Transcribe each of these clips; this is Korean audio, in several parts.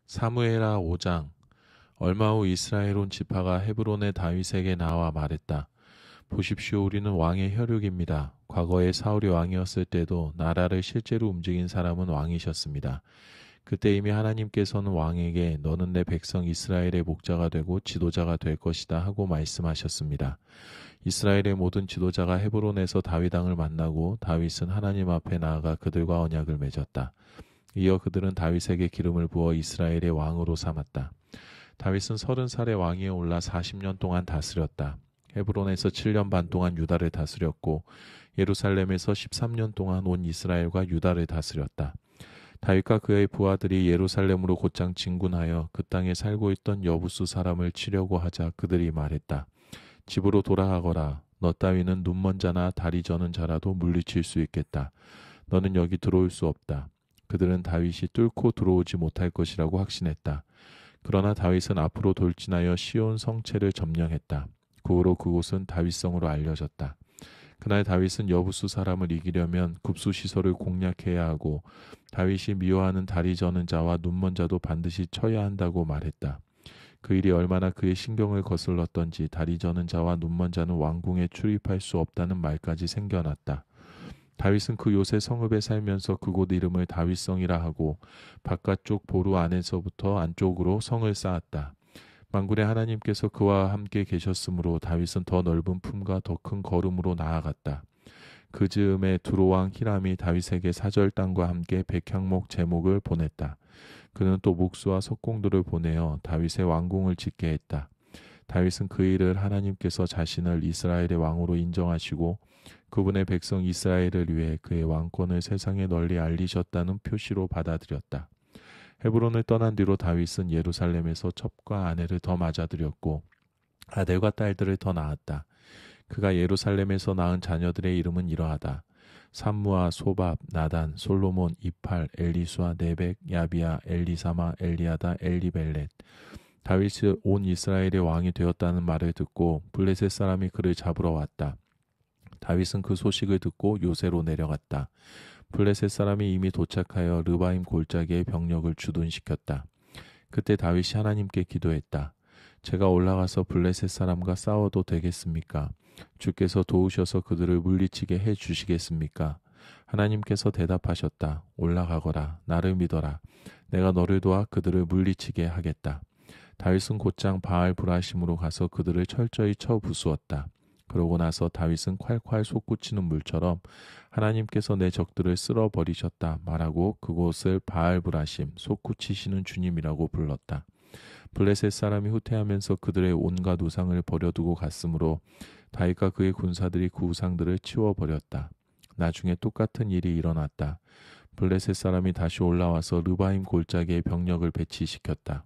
사무엘하 5장. 얼마 후 이스라엘 온 지파가 헤브론의 다윗에게 나와 말했다. 보십시오, 우리는 왕의 혈육입니다. 과거에 사울이 왕이었을 때도 나라를 실제로 움직인 사람은 왕이셨습니다. 그때 이미 하나님께서는 왕에게 너는 내 백성 이스라엘의 목자가 되고 지도자가 될 것이다 하고 말씀하셨습니다. 이스라엘의 모든 지도자가 헤브론에서 다윗 왕을 만나고 다윗은 하나님 앞에 나아가 그들과 언약을 맺었다. 이어 그들은 다윗에게 기름을 부어 이스라엘의 왕으로 삼았다. 다윗은 30살에 왕위에 올라 40년 동안 다스렸다. 헤브론에서 7년 반 동안 유다를 다스렸고 예루살렘에서 13년 동안 온 이스라엘과 유다를 다스렸다. 다윗과 그의 부하들이 예루살렘으로 곧장 진군하여 그 땅에 살고 있던 여부수 사람을 치려고 하자 그들이 말했다. 집으로 돌아가거라. 너 따위는 눈먼 자나 다리 저는 자라도 물리칠 수 있겠다. 너는 여기 들어올 수 없다. 그들은 다윗이 뚫고 들어오지 못할 것이라고 확신했다. 그러나 다윗은 앞으로 돌진하여 시온 성체를 점령했다. 그 후로 그곳은 다윗성으로 알려졌다. 그날 다윗은 여부수 사람을 이기려면 급수시설을 공략해야 하고 다윗이 미워하는 다리 저는 자와 눈먼 자도 반드시 쳐야 한다고 말했다. 그 일이 얼마나 그의 신경을 거슬렀던지 다리 저는 자와 눈먼 자는 왕궁에 출입할 수 없다는 말까지 생겨났다. 다윗은 그 요새 성읍에 살면서 그곳 이름을 다윗성이라 하고 바깥쪽 보루 안에서부터 안쪽으로 성을 쌓았다. 만군의 하나님께서 그와 함께 계셨으므로 다윗은 더 넓은 품과 더 큰 걸음으로 나아갔다. 그 즈음에 두로왕 히람이 다윗에게 사절 땅과 함께 백향목 제목을 보냈다. 그는 또 목수와 석공들을 보내어 다윗의 왕궁을 짓게 했다. 다윗은 그 일을 하나님께서 자신을 이스라엘의 왕으로 인정하시고 그분의 백성 이스라엘을 위해 그의 왕권을 세상에 널리 알리셨다는 표시로 받아들였다. 헤브론을 떠난 뒤로 다윗은 예루살렘에서 첩과 아내를 더 맞아들였고 아들과 딸들을 더 낳았다. 그가 예루살렘에서 낳은 자녀들의 이름은 이러하다. 삼무아, 소밥, 나단, 솔로몬, 이팔, 엘리수아, 네벡, 야비야, 엘리사마, 엘리아다, 엘리벨렛. 다윗이 온 이스라엘의 왕이 되었다는 말을 듣고 블레셋 사람이 그를 잡으러 왔다. 다윗은 그 소식을 듣고 요새로 내려갔다. 블레셋 사람이 이미 도착하여 르바임 골짜기에 병력을 주둔시켰다. 그때 다윗이 하나님께 기도했다. 제가 올라가서 블레셋 사람과 싸워도 되겠습니까? 주께서 도우셔서 그들을 물리치게 해 주시겠습니까? 하나님께서 대답하셨다. 올라가거라. 나를 믿어라. 내가 너를 도와 그들을 물리치게 하겠다. 다윗은 곧장 바알 브라심으로 가서 그들을 철저히 쳐 부수었다. 그러고 나서 다윗은 콸콸 솟구치는 물처럼 하나님께서 내 적들을 쓸어버리셨다 말하고 그곳을 바알 브라심, 솟구치시는 주님이라고 불렀다. 블레셋 사람이 후퇴하면서 그들의 온갖 우상을 버려두고 갔으므로 다윗과 그의 군사들이 그 우상들을 치워버렸다. 나중에 똑같은 일이 일어났다. 블레셋 사람이 다시 올라와서 르바임 골짜기에 병력을 배치시켰다.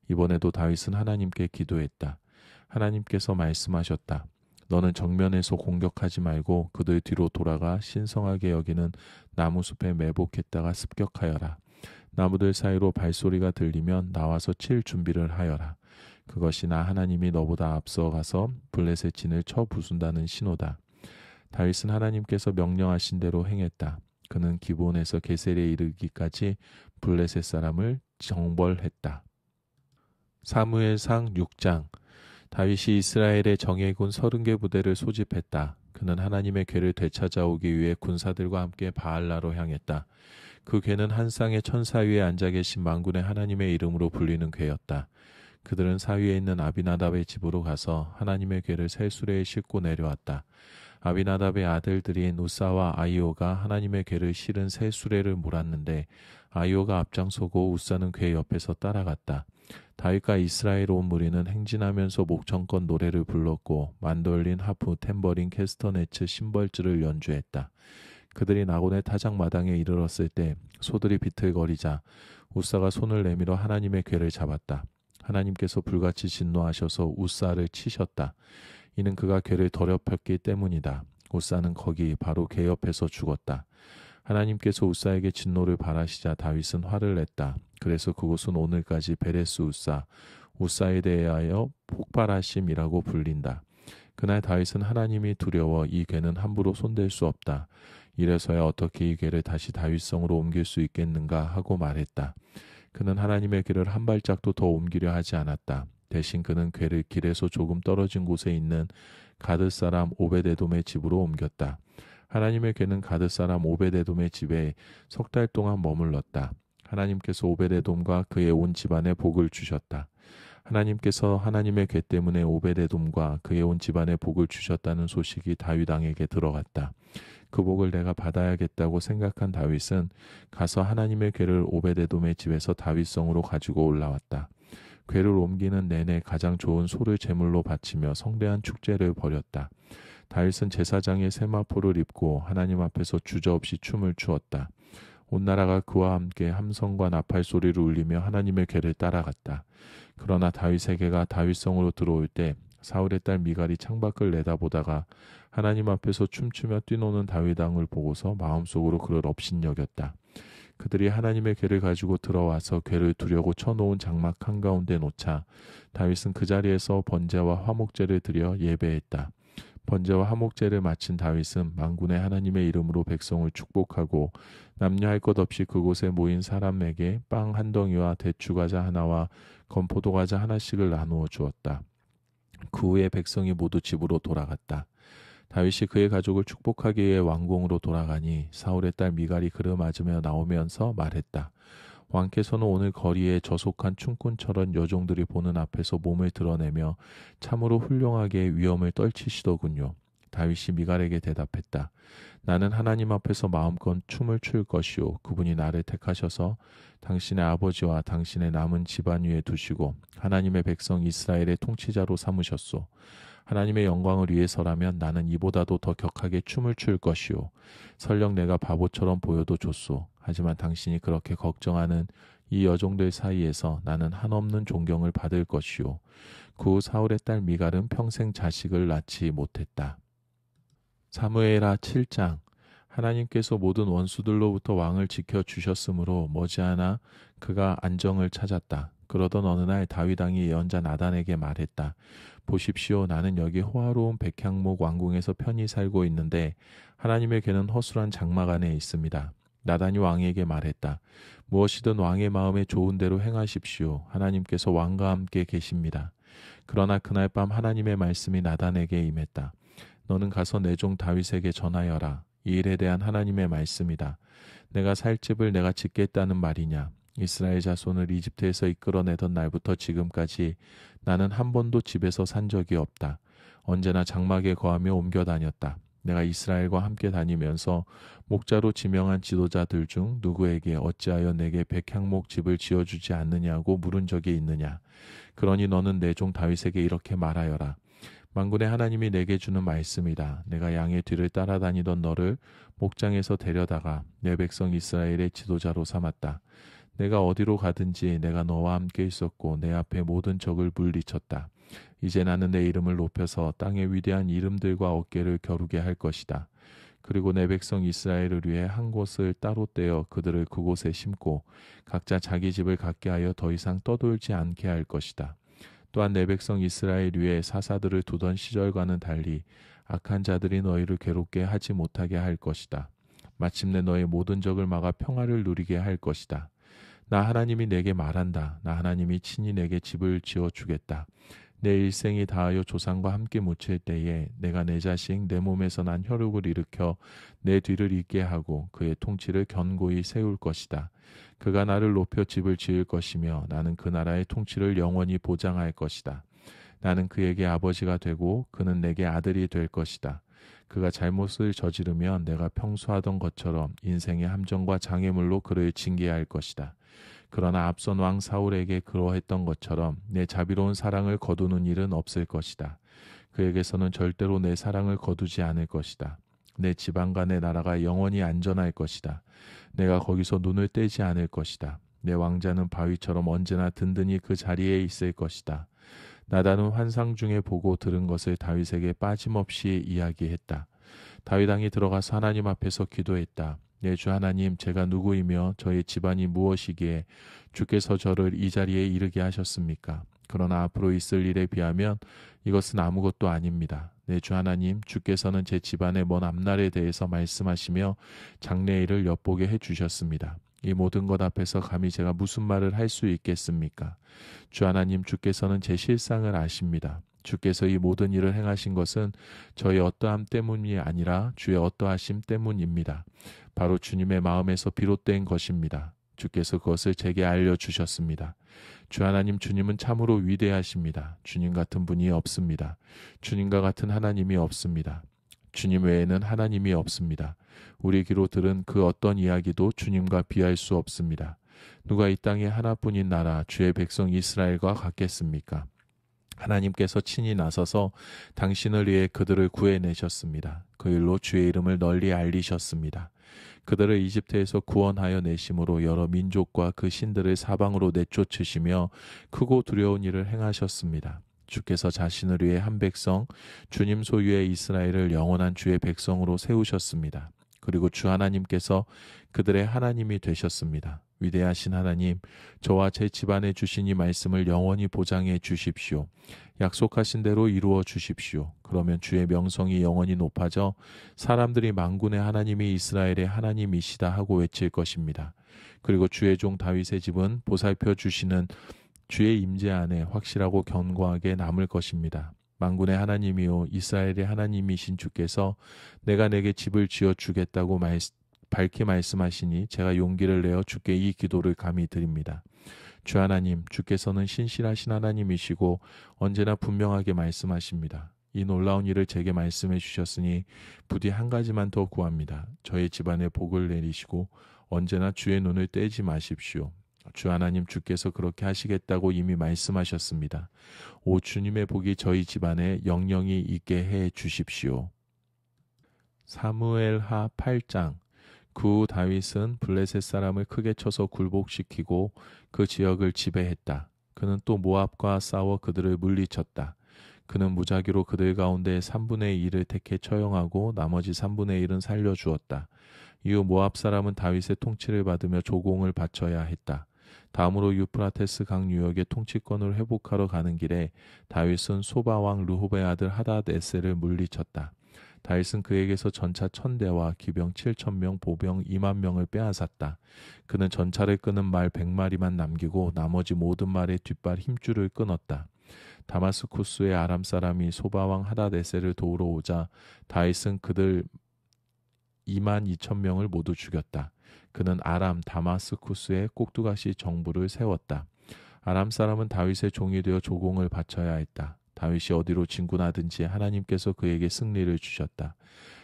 이번에도 다윗은 하나님께 기도했다. 하나님께서 말씀하셨다. 너는 정면에서 공격하지 말고 그들 뒤로 돌아가 신성하게 여기는 나무숲에 매복했다가 습격하여라. 나무들 사이로 발소리가 들리면 나와서 칠 준비를 하여라. 그것이 나 하나님이 너보다 앞서 가서 블레셋 진을 쳐 부순다는 신호다. 다윗은 하나님께서 명령하신 대로 행했다. 그는 기브온에서 게셀에 이르기까지 블레셋 사람을 정벌했다. 사무엘상 6장. 다윗이 이스라엘의 정예군 30개 부대를 소집했다. 그는 하나님의 궤를 되찾아오기 위해 군사들과 함께 바알라로 향했다. 그 궤는 한 쌍의 천사 위에 앉아 계신 만군의 하나님의 이름으로 불리는 궤였다. 그들은 사위에 있는 아비나답의 집으로 가서 하나님의 궤를 새 수레에 싣고 내려왔다. 아비나답의 아들들인 우사와 아이오가 하나님의 궤를 실은 새 수레를 몰았는데 아이오가 앞장서고 우사는 궤 옆에서 따라갔다. 다윗과 이스라엘 온 무리는 행진하면서 목청껏 노래를 불렀고 만돌린, 하프, 탬버린, 캐스터네츠, 심벌즈를 연주했다. 그들이 나곤의 타작마당에 이르렀을 때 소들이 비틀거리자 우사가 손을 내밀어 하나님의 궤를 잡았다. 하나님께서 불같이 진노하셔서 우사를 치셨다. 이는 그가 궤를 더럽혔기 때문이다. 우사는 거기 바로 궤 옆에서 죽었다. 하나님께서 우사에게 진노를 발하시자 다윗은 화를 냈다. 그래서 그곳은 오늘까지 베레스 우사, 우사에 대하여 폭발하심이라고 불린다. 그날 다윗은 하나님이 두려워 이 궤는 함부로 손댈 수 없다. 이래서야 어떻게 이 궤를 다시 다윗성으로 옮길 수 있겠는가 하고 말했다. 그는 하나님의 길을 한 발짝도 더 옮기려 하지 않았다. 대신 그는 궤를 길에서 조금 떨어진 곳에 있는 가드 사람 오베데돔의 집으로 옮겼다. 하나님의 궤는 가드 사람 오베데돔의 집에 석 달 동안 머물렀다. 하나님께서 오베데돔과 그의 온 집안에 복을 주셨다. 하나님께서 하나님의 궤 때문에 오베데돔과 그의 온 집안에 복을 주셨다는 소식이 다윗 왕에게 들어갔다. 그 복을 내가 받아야겠다고 생각한 다윗은 가서 하나님의 궤를 오베데돔의 집에서 다윗성으로 가지고 올라왔다. 궤를 옮기는 내내 가장 좋은 소를 제물로 바치며 성대한 축제를 벌였다. 다윗은 제사장의 세마포를 입고 하나님 앞에서 주저없이 춤을 추었다. 온 나라가 그와 함께 함성과 나팔 소리를 울리며 하나님의 궤를 따라갔다. 그러나 다윗에게가 다윗성으로 들어올 때 사울의 딸 미갈이 창밖을 내다보다가 하나님 앞에서 춤추며 뛰노는 다윗 왕을 보고서 마음속으로 그를 업신여겼다. 그들이 하나님의 궤를 가지고 들어와서 궤를 두려고 쳐놓은 장막 한가운데 놓자 다윗은 그 자리에서 번제와 화목제를 드려 예배했다. 번제와 화목제를 마친 다윗은 만군의 하나님의 이름으로 백성을 축복하고 남녀할 것 없이 그곳에 모인 사람에게 빵 한 덩이와 대추과자 하나와 건포도과자 하나씩을 나누어 주었다. 그 후에 백성이 모두 집으로 돌아갔다. 다윗이 그의 가족을 축복하기 위해 왕궁으로 돌아가니 사울의 딸 미갈이 그를 맞으며 나오면서 말했다. 왕께서는 오늘 거리에 저속한 춤꾼처럼 여종들이 보는 앞에서 몸을 드러내며 참으로 훌륭하게 위엄을 떨치시더군요. 다윗이 미갈에게 대답했다. 나는 하나님 앞에서 마음껏 춤을 출 것이요. 그분이 나를 택하셔서 당신의 아버지와 당신의 남은 집안 위에 두시고 하나님의 백성 이스라엘의 통치자로 삼으셨소. 하나님의 영광을 위해서라면 나는 이보다도 더 격하게 춤을 출 것이요. 설령 내가 바보처럼 보여도 좋소. 하지만 당신이 그렇게 걱정하는 이 여종들 사이에서 나는 한없는 존경을 받을 것이요. 그 후 사울의 딸 미갈은 평생 자식을 낳지 못했다. 사무엘하 7장. 하나님께서 모든 원수들로부터 왕을 지켜주셨으므로 머지않아 그가 안정을 찾았다. 그러던 어느 날 다윗 왕이 예언자 나단에게 말했다. 보십시오. 나는 여기 호화로운 백향목 왕궁에서 편히 살고 있는데 하나님의 궤는 허술한 장막 안에 있습니다. 나단이 왕에게 말했다. 무엇이든 왕의 마음에 좋은 대로 행하십시오. 하나님께서 왕과 함께 계십니다. 그러나 그날 밤 하나님의 말씀이 나단에게 임했다. 너는 가서 내 종 다윗에게 전하여라. 이 일에 대한 하나님의 말씀이다. 내가 살 집을 내가 짓겠다는 말이냐. 이스라엘 자손을 이집트에서 이끌어내던 날부터 지금까지 나는 한 번도 집에서 산 적이 없다. 언제나 장막에 거하며 옮겨 다녔다. 내가 이스라엘과 함께 다니면서 목자로 지명한 지도자들 중 누구에게 어찌하여 내게 백향목 집을 지어주지 않느냐고 물은 적이 있느냐. 그러니 너는 내 종 다윗에게 이렇게 말하여라. 만군의 하나님이 내게 주는 말씀이다. 내가 양의 뒤를 따라다니던 너를 목장에서 데려다가 내 백성 이스라엘의 지도자로 삼았다. 내가 어디로 가든지 내가 너와 함께 있었고 내 앞에 모든 적을 물리쳤다. 이제 나는 내 이름을 높여서 땅의 위대한 이름들과 어깨를 겨루게 할 것이다. 그리고 내 백성 이스라엘을 위해 한 곳을 따로 떼어 그들을 그곳에 심고 각자 자기 집을 갖게 하여 더 이상 떠돌지 않게 할 것이다. 또한 내 백성 이스라엘 위에 사사들을 두던 시절과는 달리 악한 자들이 너희를 괴롭게 하지 못하게 할 것이다. 마침내 너의 모든 적을 막아 평화를 누리게 할 것이다. 나 하나님이 내게 말한다. 나 하나님이 친히 내게 집을 지어주겠다. 내 일생이 다하여 조상과 함께 묻힐 때에 내가 내 자식 내 몸에서 난 혈육을 일으켜 내 뒤를 잇게 하고 그의 통치를 견고히 세울 것이다. 그가 나를 높여 집을 지을 것이며 나는 그 나라의 통치를 영원히 보장할 것이다. 나는 그에게 아버지가 되고 그는 내게 아들이 될 것이다. 그가 잘못을 저지르면 내가 평소 하던 것처럼 인생의 함정과 장애물로 그를 징계할 것이다. 그러나 앞선 왕 사울에게 그러했던 것처럼 내 자비로운 사랑을 거두는 일은 없을 것이다. 그에게서는 절대로 내 사랑을 거두지 않을 것이다. 내 지방과 내 나라가 영원히 안전할 것이다. 내가 거기서 눈을 떼지 않을 것이다. 내 왕자는 바위처럼 언제나 든든히 그 자리에 있을 것이다. 나단은 환상 중에 보고 들은 것을 다윗에게 빠짐없이 이야기했다. 다윗 왕이 들어가서 하나님 앞에서 기도했다. 내 주 하나님, 제가 누구이며 저의 집안이 무엇이기에 주께서 저를 이 자리에 이르게 하셨습니까? 그러나 앞으로 있을 일에 비하면 이것은 아무것도 아닙니다. 내 주 하나님, 주께서는 제 집안의 먼 앞날에 대해서 말씀하시며 장래일을 엿보게 해주셨습니다. 이 모든 것 앞에서 감히 제가 무슨 말을 할 수 있겠습니까? 주 하나님, 주께서는 제 실상을 아십니다. 주께서 이 모든 일을 행하신 것은 저의 어떠함 때문이 아니라 주의 어떠하심 때문입니다. 바로 주님의 마음에서 비롯된 것입니다. 주께서 그것을 제게 알려주셨습니다. 주 하나님, 주님은 참으로 위대하십니다. 주님 같은 분이 없습니다. 주님과 같은 하나님이 없습니다. 주님 외에는 하나님이 없습니다. 우리 귀로 들은 그 어떤 이야기도 주님과 비할 수 없습니다. 누가 이 땅에 하나뿐인 나라 주의 백성 이스라엘과 같겠습니까? 하나님께서 친히 나서서 당신을 위해 그들을 구해내셨습니다. 그 일로 주의 이름을 널리 알리셨습니다. 그들을 이집트에서 구원하여 내심으로 여러 민족과 그 신들을 사방으로 내쫓으시며 크고 두려운 일을 행하셨습니다. 주께서 자신을 위해 한 백성, 주님 소유의 이스라엘을 영원한 주의 백성으로 세우셨습니다. 그리고 주 하나님께서 그들의 하나님이 되셨습니다. 위대하신 하나님, 저와 제 집안에 주신 이 말씀을 영원히 보장해 주십시오. 약속하신 대로 이루어 주십시오. 그러면 주의 명성이 영원히 높아져 사람들이 만군의 하나님이 이스라엘의 하나님이시다 하고 외칠 것입니다. 그리고 주의 종 다윗의 집은 보살펴 주시는 주의 임재 안에 확실하고 견고하게 남을 것입니다. 만군의 하나님이요 이스라엘의 하나님이신 주께서 내가 내게 집을 지어 주겠다고 밝히 말씀하시니 제가 용기를 내어 주께 이 기도를 감히 드립니다. 주 하나님, 주께서는 신실하신 하나님이시고 언제나 분명하게 말씀하십니다. 이 놀라운 일을 제게 말씀해 주셨으니 부디 한 가지만 더 구합니다. 저의 집안에 복을 내리시고 언제나 주의 눈을 떼지 마십시오. 주 하나님, 주께서 그렇게 하시겠다고 이미 말씀하셨습니다. 오 주님의 복이 저희 집안에 영영이 있게 해 주십시오. 사무엘하 8장. 그 후 다윗은 블레셋 사람을 크게 쳐서 굴복시키고 그 지역을 지배했다. 그는 또 모압과 싸워 그들을 물리쳤다. 그는 무작위로 그들 가운데 3분의 1을 택해 처형하고 나머지 3분의 1은 살려주었다. 이후 모압 사람은 다윗의 통치를 받으며 조공을 바쳐야 했다. 다음으로 유프라테스 강 유역의 통치권을 회복하러 가는 길에 다윗은 소바왕 르홉의 아들 하닷에셀을 물리쳤다. 다윗은 그에게서 전차 1000대와 기병 7000명, 보병 20000명을 빼앗았다. 그는 전차를 끄는 말 100마리만 남기고 나머지 모든 말의 뒷발 힘줄을 끊었다. 다마스쿠스의 아람 사람이 소바왕 하닷에셀을 도우러 오자 다윗은 그들 22,000명을 모두 죽였다. 그는 아람 다마스쿠스에 꼭두가시 정부를 세웠다. 아람 사람은 다윗의 종이 되어 조공을 바쳐야 했다. 다윗이 어디로 진군하든지 하나님께서 그에게 승리를 주셨다.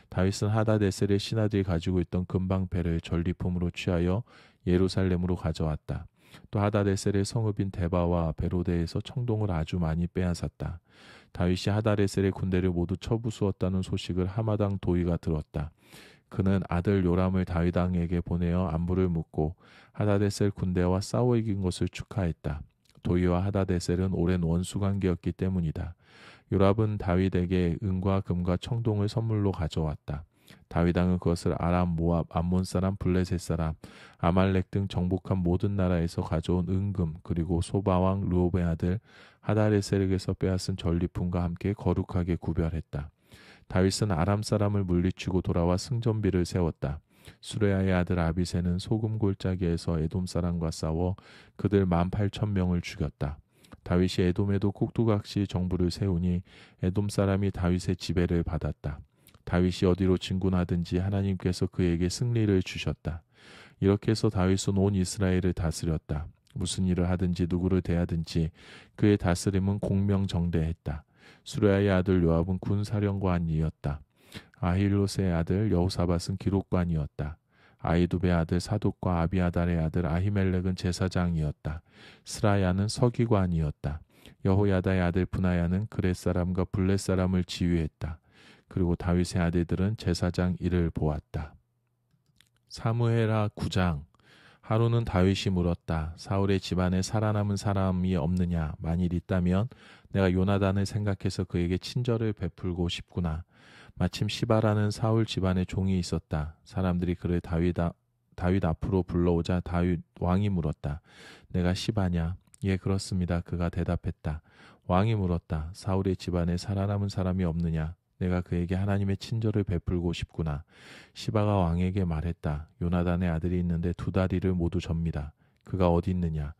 다윗은 하닷에셀의 신하들이 가지고 있던 금방패를 전리품으로 취하여 예루살렘으로 가져왔다. 또 하닷에셀의 성읍인 데바와 베로데에서 청동을 아주 많이 빼앗았다. 다윗이 하닷에셀의 군대를 모두 쳐부수었다는 소식을 하마당 도의가 들었다. 그는 아들 요람을 다윗 왕에게 보내어 안부를 묻고 하닷에셀 군대와 싸워 이긴 것을 축하했다. 도의와 하닷에셀은 오랜 원수관계였기 때문이다. 요람은 다윗에게 은과 금과 청동을 선물로 가져왔다. 다윗 왕은 그것을 아람, 모압, 암몬 사람, 블레셋 사람, 아말렉 등 정복한 모든 나라에서 가져온 은금 그리고 소바왕 르홉의 아들 하닷에셀에게서 빼앗은 전리품과 함께 거룩하게 구별했다. 다윗은 아람 사람을 물리치고 돌아와 승전비를 세웠다. 수레아의 아들 아비새는 소금 골짜기에서 에돔 사람과 싸워 그들 18,000명을 죽였다. 다윗이 에돔에도 꼭두각시 정부를 세우니 에돔 사람이 다윗의 지배를 받았다. 다윗이 어디로 진군하든지 하나님께서 그에게 승리를 주셨다. 이렇게 해서 다윗은 온 이스라엘을 다스렸다. 무슨 일을 하든지 누구를 대하든지 그의 다스림은 공명정대했다. 수레아의 아들 요압은 군사령관이었다. 아힐롯의 아들 여호사밧은 기록관이었다. 아이두베의 아들 사독과 아비아달의 아들 아히멜렉은 제사장이었다. 스라야는 서기관이었다. 여호야다의 아들 브나야는 그렛 사람과 블렛 사람을 지휘했다. 그리고 다윗의 아들들은 제사장 일을 보았다. 사무엘하 9장. 하루는 다윗이 물었다. 사울의 집안에 살아남은 사람이 없느냐? 만일 있다면 내가 요나단을 생각해서 그에게 친절을 베풀고 싶구나. 마침 시바라는 사울 집안에 종이 있었다. 사람들이 그를 다윗 앞으로 불러오자 다윗 왕이 물었다. 내가 시바냐? 예, 그렇습니다. 그가 대답했다. 왕이 물었다. 사울의 집안에 살아남은 사람이 없느냐? 내가 그에게 하나님의 친절을 베풀고 싶구나. 시바가 왕에게 말했다. 요나단의 아들이 있는데 두 다리를 모두 접니다. 그가 어디 있느냐?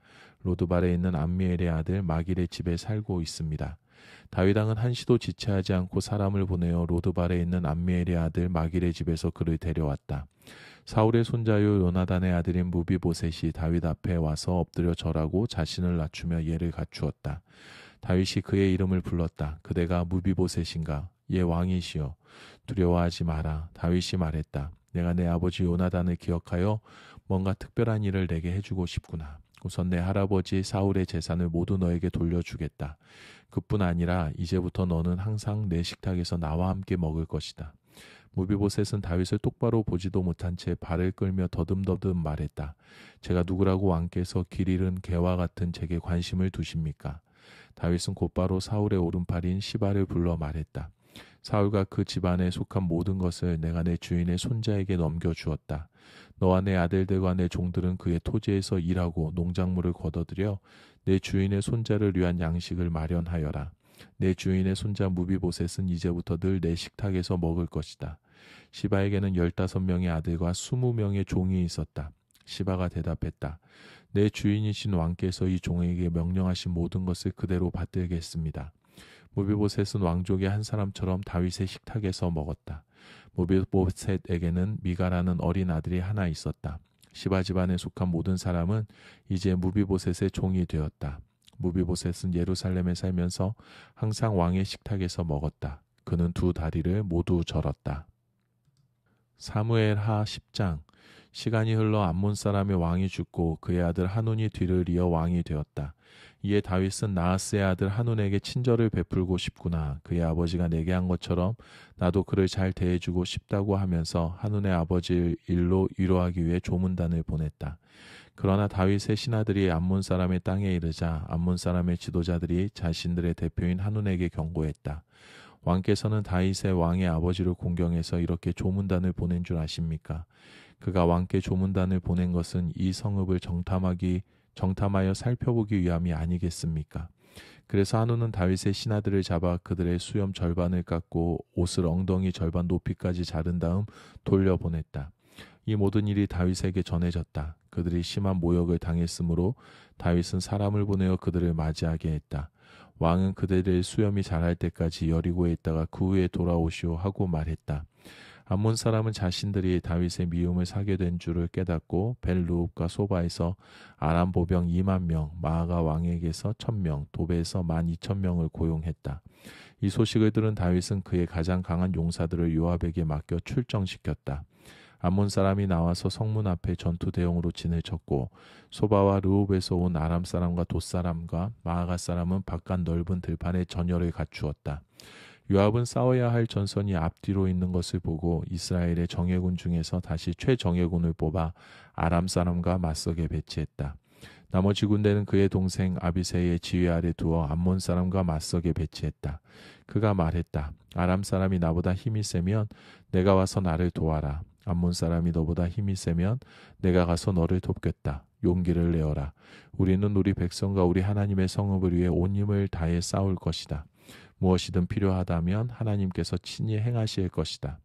로드발에 있는 암미엘의 아들 마길의 집에 살고 있습니다. 다윗 왕은 한시도 지체하지 않고 사람을 보내어 로드발에 있는 암미엘의 아들 마길의 집에서 그를 데려왔다. 사울의 손자요 요나단의 아들인 무비보셋이 다윗 앞에 와서 엎드려 절하고 자신을 낮추며 예를 갖추었다. 다윗이 그의 이름을 불렀다. 그대가 무비보셋인가? 예, 왕이시여. 두려워하지 마라. 다윗이 말했다. 내가 내 아버지 요나단을 기억하여 뭔가 특별한 일을 내게 해주고 싶구나. 우선 내 할아버지 사울의 재산을 모두 너에게 돌려주겠다. 그뿐 아니라 이제부터 너는 항상 내 식탁에서 나와 함께 먹을 것이다. 무비보셋은 다윗을 똑바로 보지도 못한 채 발을 끌며 더듬더듬 말했다. 제가 누구라고 왕께서 길 잃은 개와 같은 제게 관심을 두십니까? 다윗은 곧바로 사울의 오른팔인 시바를 불러 말했다. 사울과 그 집안에 속한 모든 것을 내가 내 주인의 손자에게 넘겨주었다. 너와 내 아들들과 내 종들은 그의 토지에서 일하고 농작물을 거둬들여 내 주인의 손자를 위한 양식을 마련하여라. 내 주인의 손자 무비보셋은 이제부터 늘 내 식탁에서 먹을 것이다. 시바에게는 15명의 아들과 20명의 종이 있었다. 시바가 대답했다. 내 주인이신 왕께서 이 종에게 명령하신 모든 것을 그대로 받들겠습니다. 무비보셋은 왕족의 한 사람처럼 다윗의 식탁에서 먹었다. 무비보셋에게는 미가라는 어린 아들이 하나 있었다. 시바 집안에 속한 모든 사람은 이제 무비보셋의 종이 되었다. 무비보셋은 예루살렘에 살면서 항상 왕의 식탁에서 먹었다. 그는 두 다리를 모두 절었다. 사무엘 하 10장. 시간이 흘러 암몬 사람의 왕이 죽고 그의 아들 하논이 뒤를 이어 왕이 되었다. 이에 다윗은 나하스의 아들 하논에게 친절을 베풀고 싶구나. 그의 아버지가 내게 한 것처럼 나도 그를 잘 대해주고 싶다고 하면서 하논의 아버지를 일로 위로하기 위해 조문단을 보냈다. 그러나 다윗의 신하들이 암몬 사람의 땅에 이르자 암몬 사람의 지도자들이 자신들의 대표인 하논에게 경고했다. 왕께서는 다윗의 왕의 아버지를 공경해서 이렇게 조문단을 보낸 줄 아십니까? 그가 왕께 조문단을 보낸 것은 이 성읍을 정탐하여 살펴보기 위함이 아니겠습니까? 그래서 하논은 다윗의 신하들을 잡아 그들의 수염 절반을 깎고 옷을 엉덩이 절반 높이까지 자른 다음 돌려보냈다. 이 모든 일이 다윗에게 전해졌다. 그들이 심한 모욕을 당했으므로 다윗은 사람을 보내어 그들을 맞이하게 했다. 왕은 그들의 수염이 자랄 때까지 여리고에 있다가 그 후에 돌아오시오 하고 말했다. 암몬 사람은 자신들이 다윗의 미움을 사게 된 줄을 깨닫고 벨루읍과 소바에서 아람 보병 2만 명, 마아가 왕에게서 1,000명, 도베에서 12,000명을 고용했다. 이 소식을 들은 다윗은 그의 가장 강한 용사들을 요압에게 맡겨 출정시켰다. 암몬 사람이 나와서 성문 앞에 전투 대용으로 진을 쳤고 소바와 르홉에서 온 아람 사람과 돛 사람과 마아가 사람은 바깥 넓은 들판에 전열을 갖추었다. 요압은 싸워야 할 전선이 앞뒤로 있는 것을 보고 이스라엘의 정예군 중에서 다시 최정예군을 뽑아 아람 사람과 맞서게 배치했다. 나머지 군대는 그의 동생 아비새의 지휘 아래 두어 암몬 사람과 맞서게 배치했다. 그가 말했다. 아람 사람이 나보다 힘이 세면 내가 와서 나를 도와라. 암몬 사람이 너보다 힘이 세면 내가 가서 너를 돕겠다. 용기를 내어라. 우리는 우리 백성과 우리 하나님의 성읍을 위해 온 힘을 다해 싸울 것이다. 무엇이든 필요하다면 하나님께서 친히 행하실 것이다.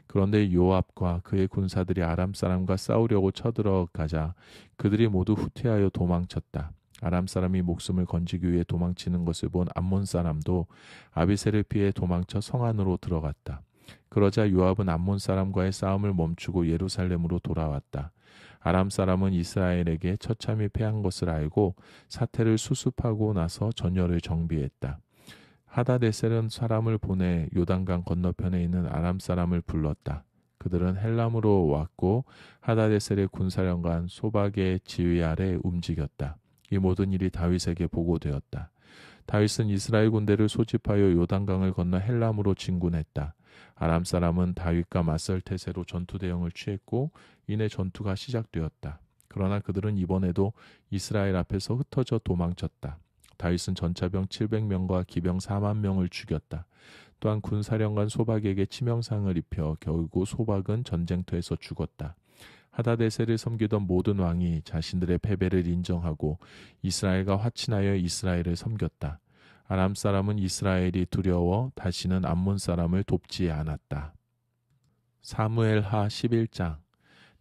그런데 요압과 그의 군사들이 아람 사람과 싸우려고 쳐들어가자 그들이 모두 후퇴하여 도망쳤다. 아람 사람이 목숨을 건지기 위해 도망치는 것을 본 암몬 사람도 아비새를 피해 도망쳐 성 안으로 들어갔다. 그러자 요압은 암몬 사람과의 싸움을 멈추고 예루살렘으로 돌아왔다. 아람 사람은 이스라엘에게 처참히 패한 것을 알고 사태를 수습하고 나서 전열을 정비했다. 하다데셀은 사람을 보내 요단강 건너편에 있는 아람 사람을 불렀다. 그들은 헬람으로 왔고 하다데셀의 군사령관 소박의 지휘 아래 움직였다. 이 모든 일이 다윗에게 보고되었다. 다윗은 이스라엘 군대를 소집하여 요단강을 건너 헬람으로 진군했다. 아람 사람은 다윗과 맞설 태세로 전투 대형을 취했고 이내 전투가 시작되었다. 그러나 그들은 이번에도 이스라엘 앞에서 흩어져 도망쳤다. 다윗은 전차병 700명과 기병 4만 명을 죽였다. 또한 군사령관 소박에게 치명상을 입혀 결국 소박은 전쟁터에서 죽었다. 하다데셀을 섬기던 모든 왕이 자신들의 패배를 인정하고 이스라엘과 화친하여 이스라엘을 섬겼다. 아람 사람은 이스라엘이 두려워 다시는 암몬 사람을 돕지 않았다. 사무엘하 11장.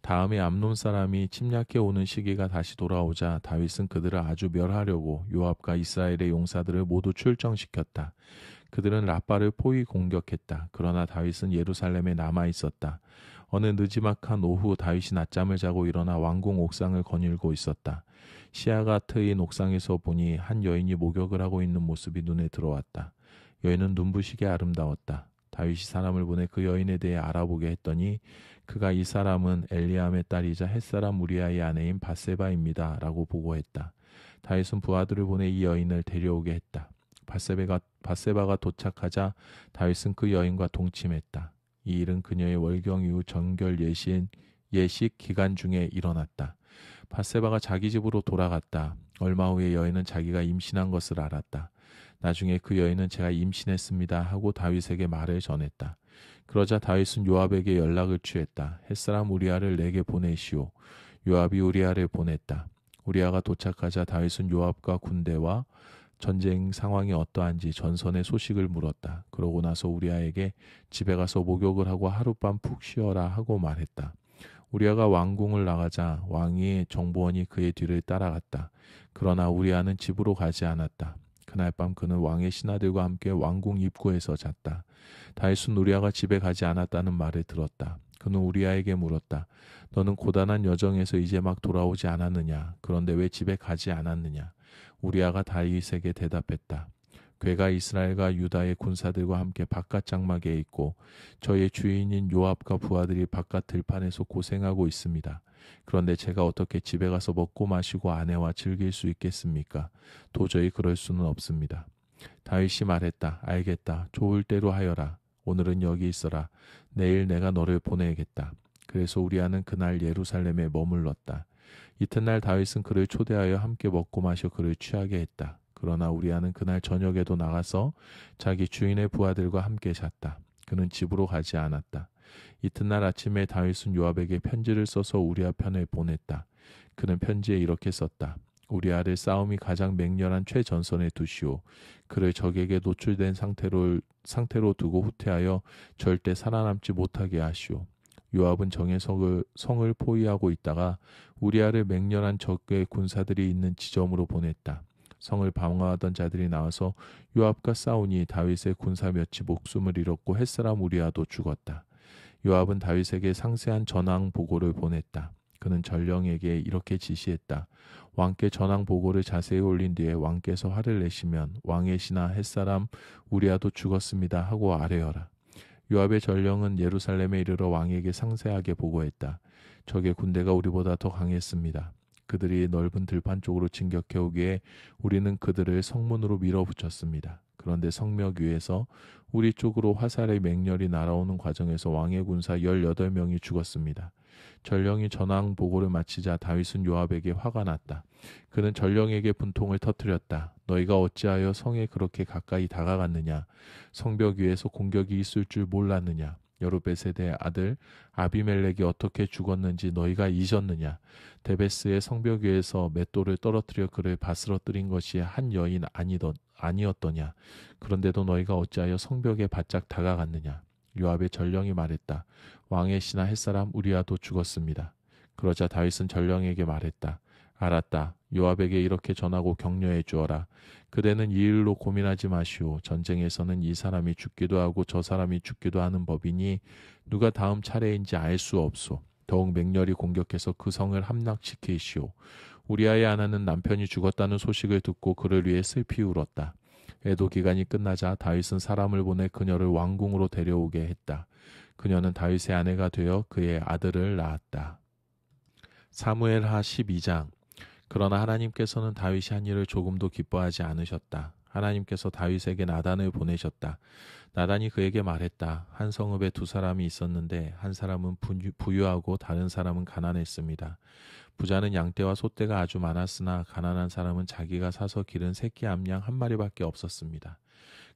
다음에 암논 사람이 침략해 오는 시기가 다시 돌아오자 다윗은 그들을 아주 멸하려고 요압과 이스라엘의 용사들을 모두 출정시켰다. 그들은 라빠를 포위 공격했다. 그러나 다윗은 예루살렘에 남아 있었다. 어느 느지막한 오후 다윗이 낮잠을 자고 일어나 왕궁 옥상을 거닐고 있었다. 시야가 트인 옥상에서 보니 한 여인이 목욕을 하고 있는 모습이 눈에 들어왔다. 여인은 눈부시게 아름다웠다. 다윗이 사람을 보내 그 여인에 대해 알아보게 했더니 그가 이 사람은 엘리암의 딸이자 햇사람 우리아의 아내인 밧세바입니다 라고 보고했다. 다윗은 부하들을 보내 이 여인을 데려오게 했다. 밧세바가 도착하자 다윗은 그 여인과 동침했다. 이 일은 그녀의 월경 이후 정결 예식 기간 중에 일어났다. 밧세바가 자기 집으로 돌아갔다. 얼마 후에 여인은 자기가 임신한 것을 알았다. 나중에 그 여인은 제가 임신했습니다 하고 다윗에게 말을 전했다. 그러자 다윗은 요압에게 연락을 취했다. 햇사람 우리아를 내게 보내시오. 요압이 우리아를 보냈다. 우리아가 도착하자 다윗은 요압과 군대와 전쟁 상황이 어떠한지 전선의 소식을 물었다. 그러고 나서 우리아에게 집에 가서 목욕을 하고 하룻밤 푹 쉬어라 하고 말했다. 우리아가 왕궁을 나가자 왕의 정보원이 그의 뒤를 따라갔다. 그러나 우리아는 집으로 가지 않았다. 그날 밤 그는 왕의 신하들과 함께 왕궁 입구에서 잤다. 다윗은 우리아가 집에 가지 않았다는 말을 들었다. 그는 우리아에게 물었다. 너는 고단한 여정에서 이제 막 돌아오지 않았느냐? 그런데 왜 집에 가지 않았느냐? 우리아가 다윗에게 대답했다. 괴가 이스라엘과 유다의 군사들과 함께 바깥 장막에 있고 저의 주인인 요압과 부하들이 바깥 들판에서 고생하고 있습니다. 그런데 제가 어떻게 집에 가서 먹고 마시고 아내와 즐길 수 있겠습니까? 도저히 그럴 수는 없습니다. 다윗이 말했다. 알겠다. 좋을 대로 하여라. 오늘은 여기 있어라. 내일 내가 너를 보내겠다. 그래서 우리아는 그날 예루살렘에 머물렀다. 이튿날 다윗은 그를 초대하여 함께 먹고 마셔 그를 취하게 했다. 그러나 우리아는 그날 저녁에도 나가서 자기 주인의 부하들과 함께 잤다. 그는 집으로 가지 않았다. 이튿날 아침에 다윗은 요압에게 편지를 써서 우리아 편에 보냈다. 그는 편지에 이렇게 썼다. 우리아를 싸움이 가장 맹렬한 최전선에 두시오. 그를 적에게 노출된 상태로 두고 후퇴하여 절대 살아남지 못하게 하시오. 요압은 정의 성을 포위하고 있다가 우리아를 맹렬한 적의 군사들이 있는 지점으로 보냈다. 성을 방어하던 자들이 나와서 요압과 싸우니 다윗의 군사 몇이 목숨을 잃었고 햇사람 우리아도 죽었다. 요압은 다윗에게 상세한 전황 보고를 보냈다. 그는 전령에게 이렇게 지시했다. 왕께 전황 보고를 자세히 올린 뒤에 왕께서 화를 내시면 왕의 신하 햇사람 우리아도 죽었습니다 하고 아뢰어라. 요압의 전령은 예루살렘에 이르러 왕에게 상세하게 보고했다. 적의 군대가 우리보다 더 강했습니다. 그들이 넓은 들판 쪽으로 진격해 오기에 우리는 그들을 성문으로 밀어붙였습니다. 그런데 성벽 위에서 우리 쪽으로 화살의 맹렬히 날아오는 과정에서 왕의 군사 18명이 죽었습니다. 전령이 전황 보고를 마치자 다윗은 요압에게 화가 났다. 그는 전령에게 분통을 터뜨렸다. 너희가 어찌하여 성에 그렇게 가까이 다가갔느냐? 성벽 위에서 공격이 있을 줄 몰랐느냐? 여루베셋의 아들 아비멜렉이 어떻게 죽었는지 너희가 잊었느냐? 데베스의 성벽 위에서 맷돌을 떨어뜨려 그를 바스러뜨린 것이 한 여인 아니었더냐? 그런데도 너희가 어찌하여 성벽에 바짝 다가갔느냐? 요압의 전령이 말했다. 왕의 신하 햇사람 우리아도 죽었습니다. 그러자 다윗은 전령에게 말했다. 알았다. 요압에게 이렇게 전하고 격려해 주어라. 그대는 이 일로 고민하지 마시오. 전쟁에서는 이 사람이 죽기도 하고 저 사람이 죽기도 하는 법이니 누가 다음 차례인지 알 수 없소. 더욱 맹렬히 공격해서 그 성을 함락시키시오. 우리아의 아내는 남편이 죽었다는 소식을 듣고 그를 위해 슬피 울었다. 애도 기간이 끝나자 다윗은 사람을 보내 그녀를 왕궁으로 데려오게 했다. 그녀는 다윗의 아내가 되어 그의 아들을 낳았다. 사무엘하 12장. 그러나 하나님께서는 다윗이 한 일을 조금도 기뻐하지 않으셨다. 하나님께서 다윗에게 나단을 보내셨다. 나단이 그에게 말했다. 한 성읍에 두 사람이 있었는데 한 사람은 부유하고 다른 사람은 가난했습니다. 부자는 양떼와 소떼가 아주 많았으나 가난한 사람은 자기가 사서 기른 새끼 암양 한 마리밖에 없었습니다.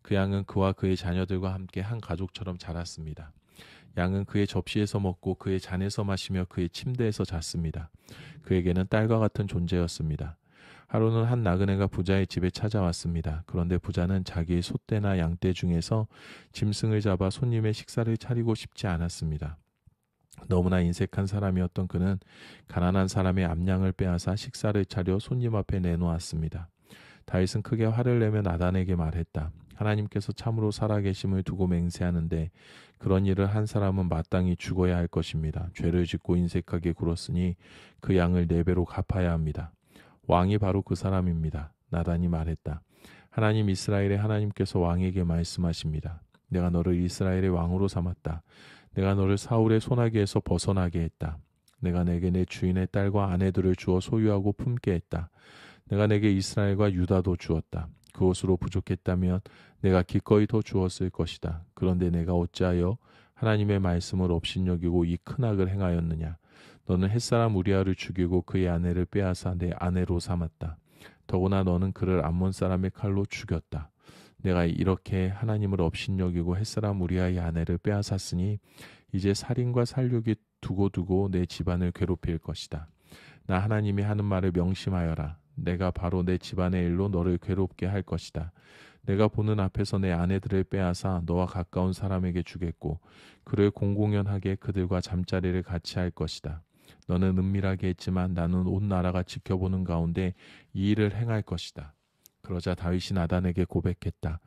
그 양은 그와 그의 자녀들과 함께 한 가족처럼 자랐습니다. 양은 그의 접시에서 먹고 그의 잔에서 마시며 그의 침대에서 잤습니다. 그에게는 딸과 같은 존재였습니다. 하루는 한 나그네가 부자의 집에 찾아왔습니다. 그런데 부자는 자기의 소떼나 양떼 중에서 짐승을 잡아 손님의 식사를 차리고 싶지 않았습니다. 너무나 인색한 사람이었던 그는 가난한 사람의 암양을 빼앗아 식사를 차려 손님 앞에 내놓았습니다. 다윗은 크게 화를 내며 나단에게 말했다. 하나님께서 참으로 살아계심을 두고 맹세하는데 그런 일을 한 사람은 마땅히 죽어야 할 것입니다. 죄를 짓고 인색하게 굴었으니 그 양을 4배로 갚아야 합니다. 왕이 바로 그 사람입니다. 나단이 말했다. 하나님 이스라엘의 하나님께서 왕에게 말씀하십니다. 내가 너를 이스라엘의 왕으로 삼았다. 내가 너를 사울의 손아귀에서 벗어나게 했다. 내가 내게 내 주인의 딸과 아내들을 주어 소유하고 품게 했다. 내가 내게 이스라엘과 유다도 주었다. 그것으로 부족했다면 내가 기꺼이 더 주었을 것이다. 그런데 내가 어찌하여 하나님의 말씀을 업신여기고 이 큰 악을 행하였느냐. 너는 햇사람 우리아를 죽이고 그의 아내를 빼앗아 내 아내로 삼았다. 더구나 너는 그를 암몬 사람의 칼로 죽였다. 내가 이렇게 하나님을 업신여기고 햇사람 우리아의 아내를 빼앗았으니 이제 살인과 살육이 두고두고 내 집안을 괴롭힐 것이다. 나 하나님이 하는 말을 명심하여라. 내가 바로 내 집안의 일로 너를 괴롭게 할 것이다. 내가 보는 앞에서 내 아내들을 빼앗아 너와 가까운 사람에게 주겠고 그를 공공연하게 그들과 잠자리를 같이 할 것이다. 너는 은밀하게 했지만 나는 온 나라가 지켜보는 가운데 이 일을 행할 것이다. 그러자 다윗이 나단에게 고백했다.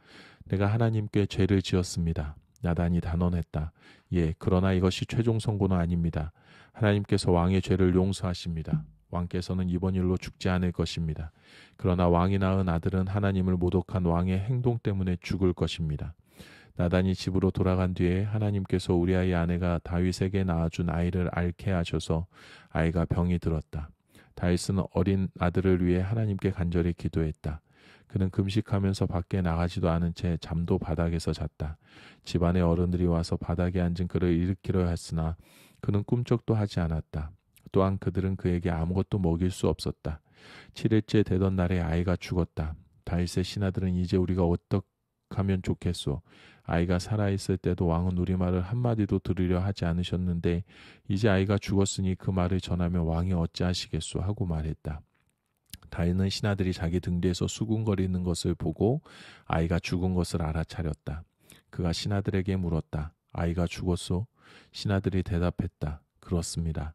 내가 하나님께 죄를 지었습니다. 나단이 단언했다. 예, 그러나 이것이 최종 선고는 아닙니다. 하나님께서 왕의 죄를 용서하십니다. 왕께서는 이번 일로 죽지 않을 것입니다. 그러나 왕이 낳은 아들은 하나님을 모독한 왕의 행동 때문에 죽을 것입니다. 나단이 집으로 돌아간 뒤에 하나님께서 우리아의 아내가 다윗에게 낳아준 아이를 앓게 하셔서 아이가 병이 들었다. 다윗은 어린 아들을 위해 하나님께 간절히 기도했다. 그는 금식하면서 밖에 나가지도 않은 채 잠도 바닥에서 잤다. 집안의 어른들이 와서 바닥에 앉은 그를 일으키려 했으나 그는 꿈쩍도 하지 않았다. 또한 그들은 그에게 아무것도 먹일 수 없었다. 7일째 되던 날에 아이가 죽었다. 다윗의 신하들은 이제 우리가 어떡하면 좋겠소. 아이가 살아있을 때도 왕은 우리 말을 한마디도 들으려 하지 않으셨는데 이제 아이가 죽었으니 그 말을 전하면 왕이 어찌하시겠소 하고 말했다. 다윗은 신하들이 자기 등 뒤에서 수군거리는 것을 보고 아이가 죽은 것을 알아차렸다. 그가 신하들에게 물었다. 아이가 죽었소? 신하들이 대답했다. 그렇습니다.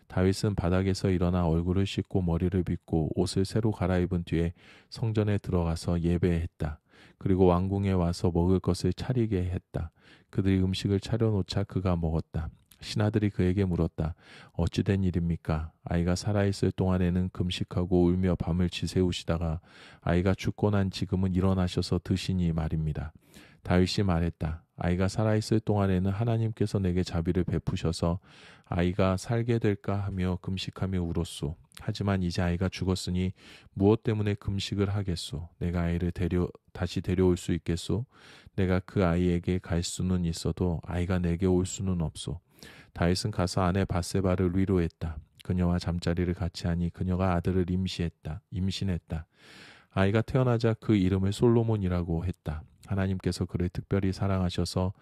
다윗은 바닥에서 일어나 얼굴을 씻고 머리를 빗고 옷을 새로 갈아입은 뒤에 성전에 들어가서 예배했다. 그리고 왕궁에 와서 먹을 것을 차리게 했다. 그들이 음식을 차려놓자 그가 먹었다. 신하들이 그에게 물었다. 어찌된 일입니까? 아이가 살아있을 동안에는 금식하고 울며 밤을 지새우시다가 아이가 죽고 난 지금은 일어나셔서 드시니 말입니다. 다윗이 말했다. 아이가 살아있을 동안에는 하나님께서 내게 자비를 베푸셔서 아이가 살게 될까 하며 금식하며 울었소. 하지만 이제 아이가 죽었으니 무엇 때문에 금식을 하겠소? 내가 아이를 다시 데려올 수 있겠소? 내가 그 아이에게 갈 수는 있어도 아이가 내게 올 수는 없소. 다윗은 가서 아내 밧세바를 위로했다. 그녀와 잠자리를 같이 하니 그녀가 아들을 임신했다. 아이가 태어나자 그 이름을 솔로몬이라고 했다. 하나님께서 그를 특별히 사랑하셔서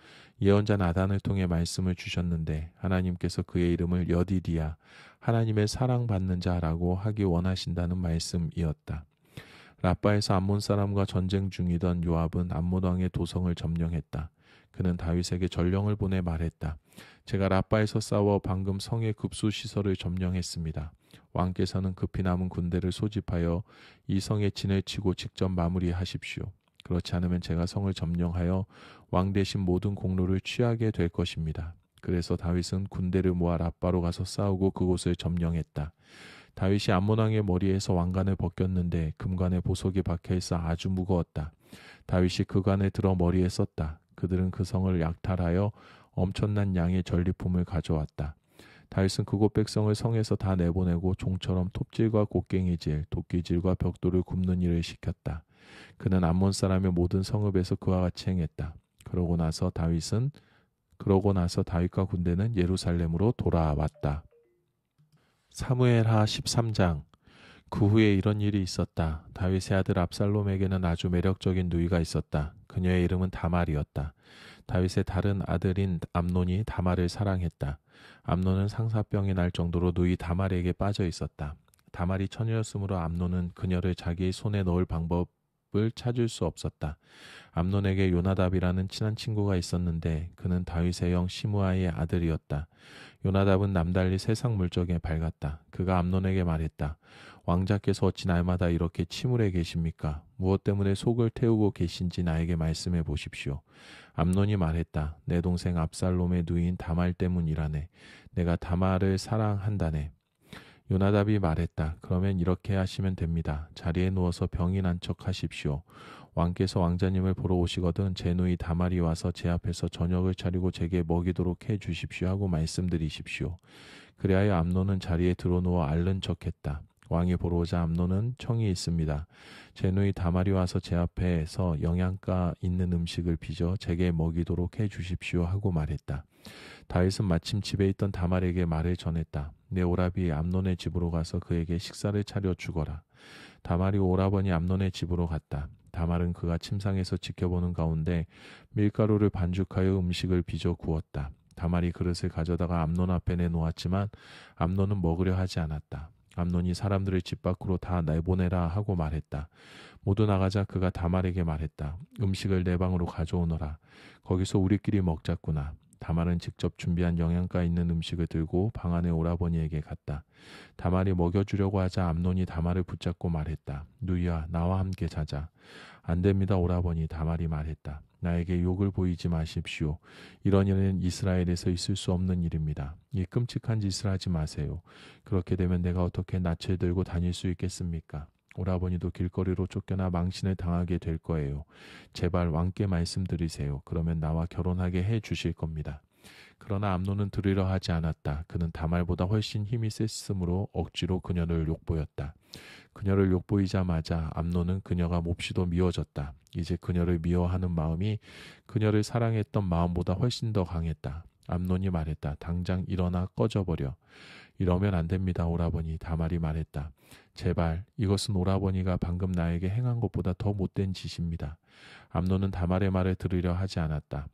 예언자 나단을 통해 말씀을 주셨는데 하나님께서 그의 이름을 여디디야, 하나님의 사랑받는 자라고 하기 원하신다는 말씀이었다. 라빠에서 암몬 사람과 전쟁 중이던 요압은 암몬 왕의 도성을 점령했다. 그는 다윗에게 전령을 보내 말했다. 제가 라빠에서 싸워 방금 성의 급수 시설을 점령했습니다. 왕께서는 급히 남은 군대를 소집하여 이 성에 진을 치고 직접 마무리하십시오. 그렇지 않으면 제가 성을 점령하여 왕 대신 모든 공로를 취하게 될 것입니다. 그래서 다윗은 군대를 모아 라빠로 가서 싸우고 그곳을 점령했다. 다윗이 암몬 왕의 머리에서 왕관을 벗겼는데 금관에 보석이 박혀있어 아주 무거웠다. 다윗이 그 관을 들어 머리에 썼다. 그들은 그 성을 약탈하여 엄청난 양의 전리품을 가져왔다. 다윗은 그곳 백성을 성에서 다 내보내고 종처럼 톱질과 곡괭이질, 도끼질과 벽돌을 굽는 일을 시켰다. 그는 암몬 사람의 모든 성읍에서 그와 같이 행했다. 그러고 나서 다윗과 군대는 예루살렘으로 돌아왔다. 사무엘하 13장. 그 후에 이런 일이 있었다. 다윗의 아들 압살롬에게는 아주 매력적인 누이가 있었다. 그녀의 이름은 다말이었다. 다윗의 다른 아들인 암논이 다말을 사랑했다. 암논은 상사병이 날 정도로 누이 다말에게 빠져 있었다. 다말이 처녀였으므로 암논은 그녀를 자기의 손에 넣을 방법을 찾을 수 없었다. 암논에게 요나답이라는 친한 친구가 있었는데 그는 다윗의 형 시므아의 아들이었다. 요나답은 남달리 세상 물정에 밝았다. 그가 암논에게 말했다. 왕자께서 어찌 날마다 이렇게 침울해 계십니까? 무엇 때문에 속을 태우고 계신지 나에게 말씀해 보십시오. 암논이 말했다. 내 동생 압살롬의 누이인 다말 때문이라네. 내가 다말을 사랑한다네. 요나답이 말했다. 그러면 이렇게 하시면 됩니다. 자리에 누워서 병이 난 척 하십시오. 왕께서 왕자님을 보러 오시거든 제 누이 다말이 와서 제 앞에서 저녁을 차리고 제게 먹이도록 해 주십시오 하고 말씀드리십시오. 그리하여 암논은 자리에 드러누워 앓는 척했다. 왕이 보러 오자 암논은 청이 있습니다. 제 누이 다말이 와서 제 앞에서 영양가 있는 음식을 빚어 제게 먹이도록 해 주십시오 하고 말했다. 다윗은 마침 집에 있던 다말에게 말을 전했다. 내 오라비 암논의 집으로 가서 그에게 식사를 차려 주거라. 다말이 오라버니 암논의 집으로 갔다. 다말은 그가 침상에서 지켜보는 가운데 밀가루를 반죽하여 음식을 빚어 구웠다. 다말이 그릇을 가져다가 암논 앞에 내놓았지만 암논은 먹으려 하지 않았다. 암논이 사람들을 집 밖으로 다 내보내라 하고 말했다. 모두 나가자 그가 다말에게 말했다. 음식을 내 방으로 가져오너라. 거기서 우리끼리 먹자꾸나. 다말은 직접 준비한 영양가 있는 음식을 들고 방 안에 오라버니에게 갔다. 다말이 먹여주려고 하자 암논이 다말을 붙잡고 말했다. 누이야 나와 함께 자자. 안 됩니다 오라버니. 다말이 말했다. 나에게 욕을 보이지 마십시오. 이런 일은 이스라엘에서 있을 수 없는 일입니다. 이 끔찍한 짓을 하지 마세요. 그렇게 되면 내가 어떻게 낯을 들고 다닐 수 있겠습니까? 오라버니도 길거리로 쫓겨나 망신을 당하게 될 거예요. 제발 왕께 말씀드리세요. 그러면 나와 결혼하게 해 주실 겁니다. 그러나 암논은 들으려 하지 않았다. 그는 다말보다 훨씬 힘이 셌으므로 억지로 그녀를 욕보였다. 그녀를 욕보이자마자 암논은 그녀가 몹시도 미워졌다. 이제 그녀를 미워하는 마음이 그녀를 사랑했던 마음보다 훨씬 더 강했다. 암논이 말했다. 당장 일어나 꺼져버려. 이러면 안 됩니다 오라버니. 다말이 말했다. 제발 이것은 오라버니가 방금 나에게 행한 것보다 더 못된 짓입니다. 암논은 다말의 말을 들으려 하지 않았다.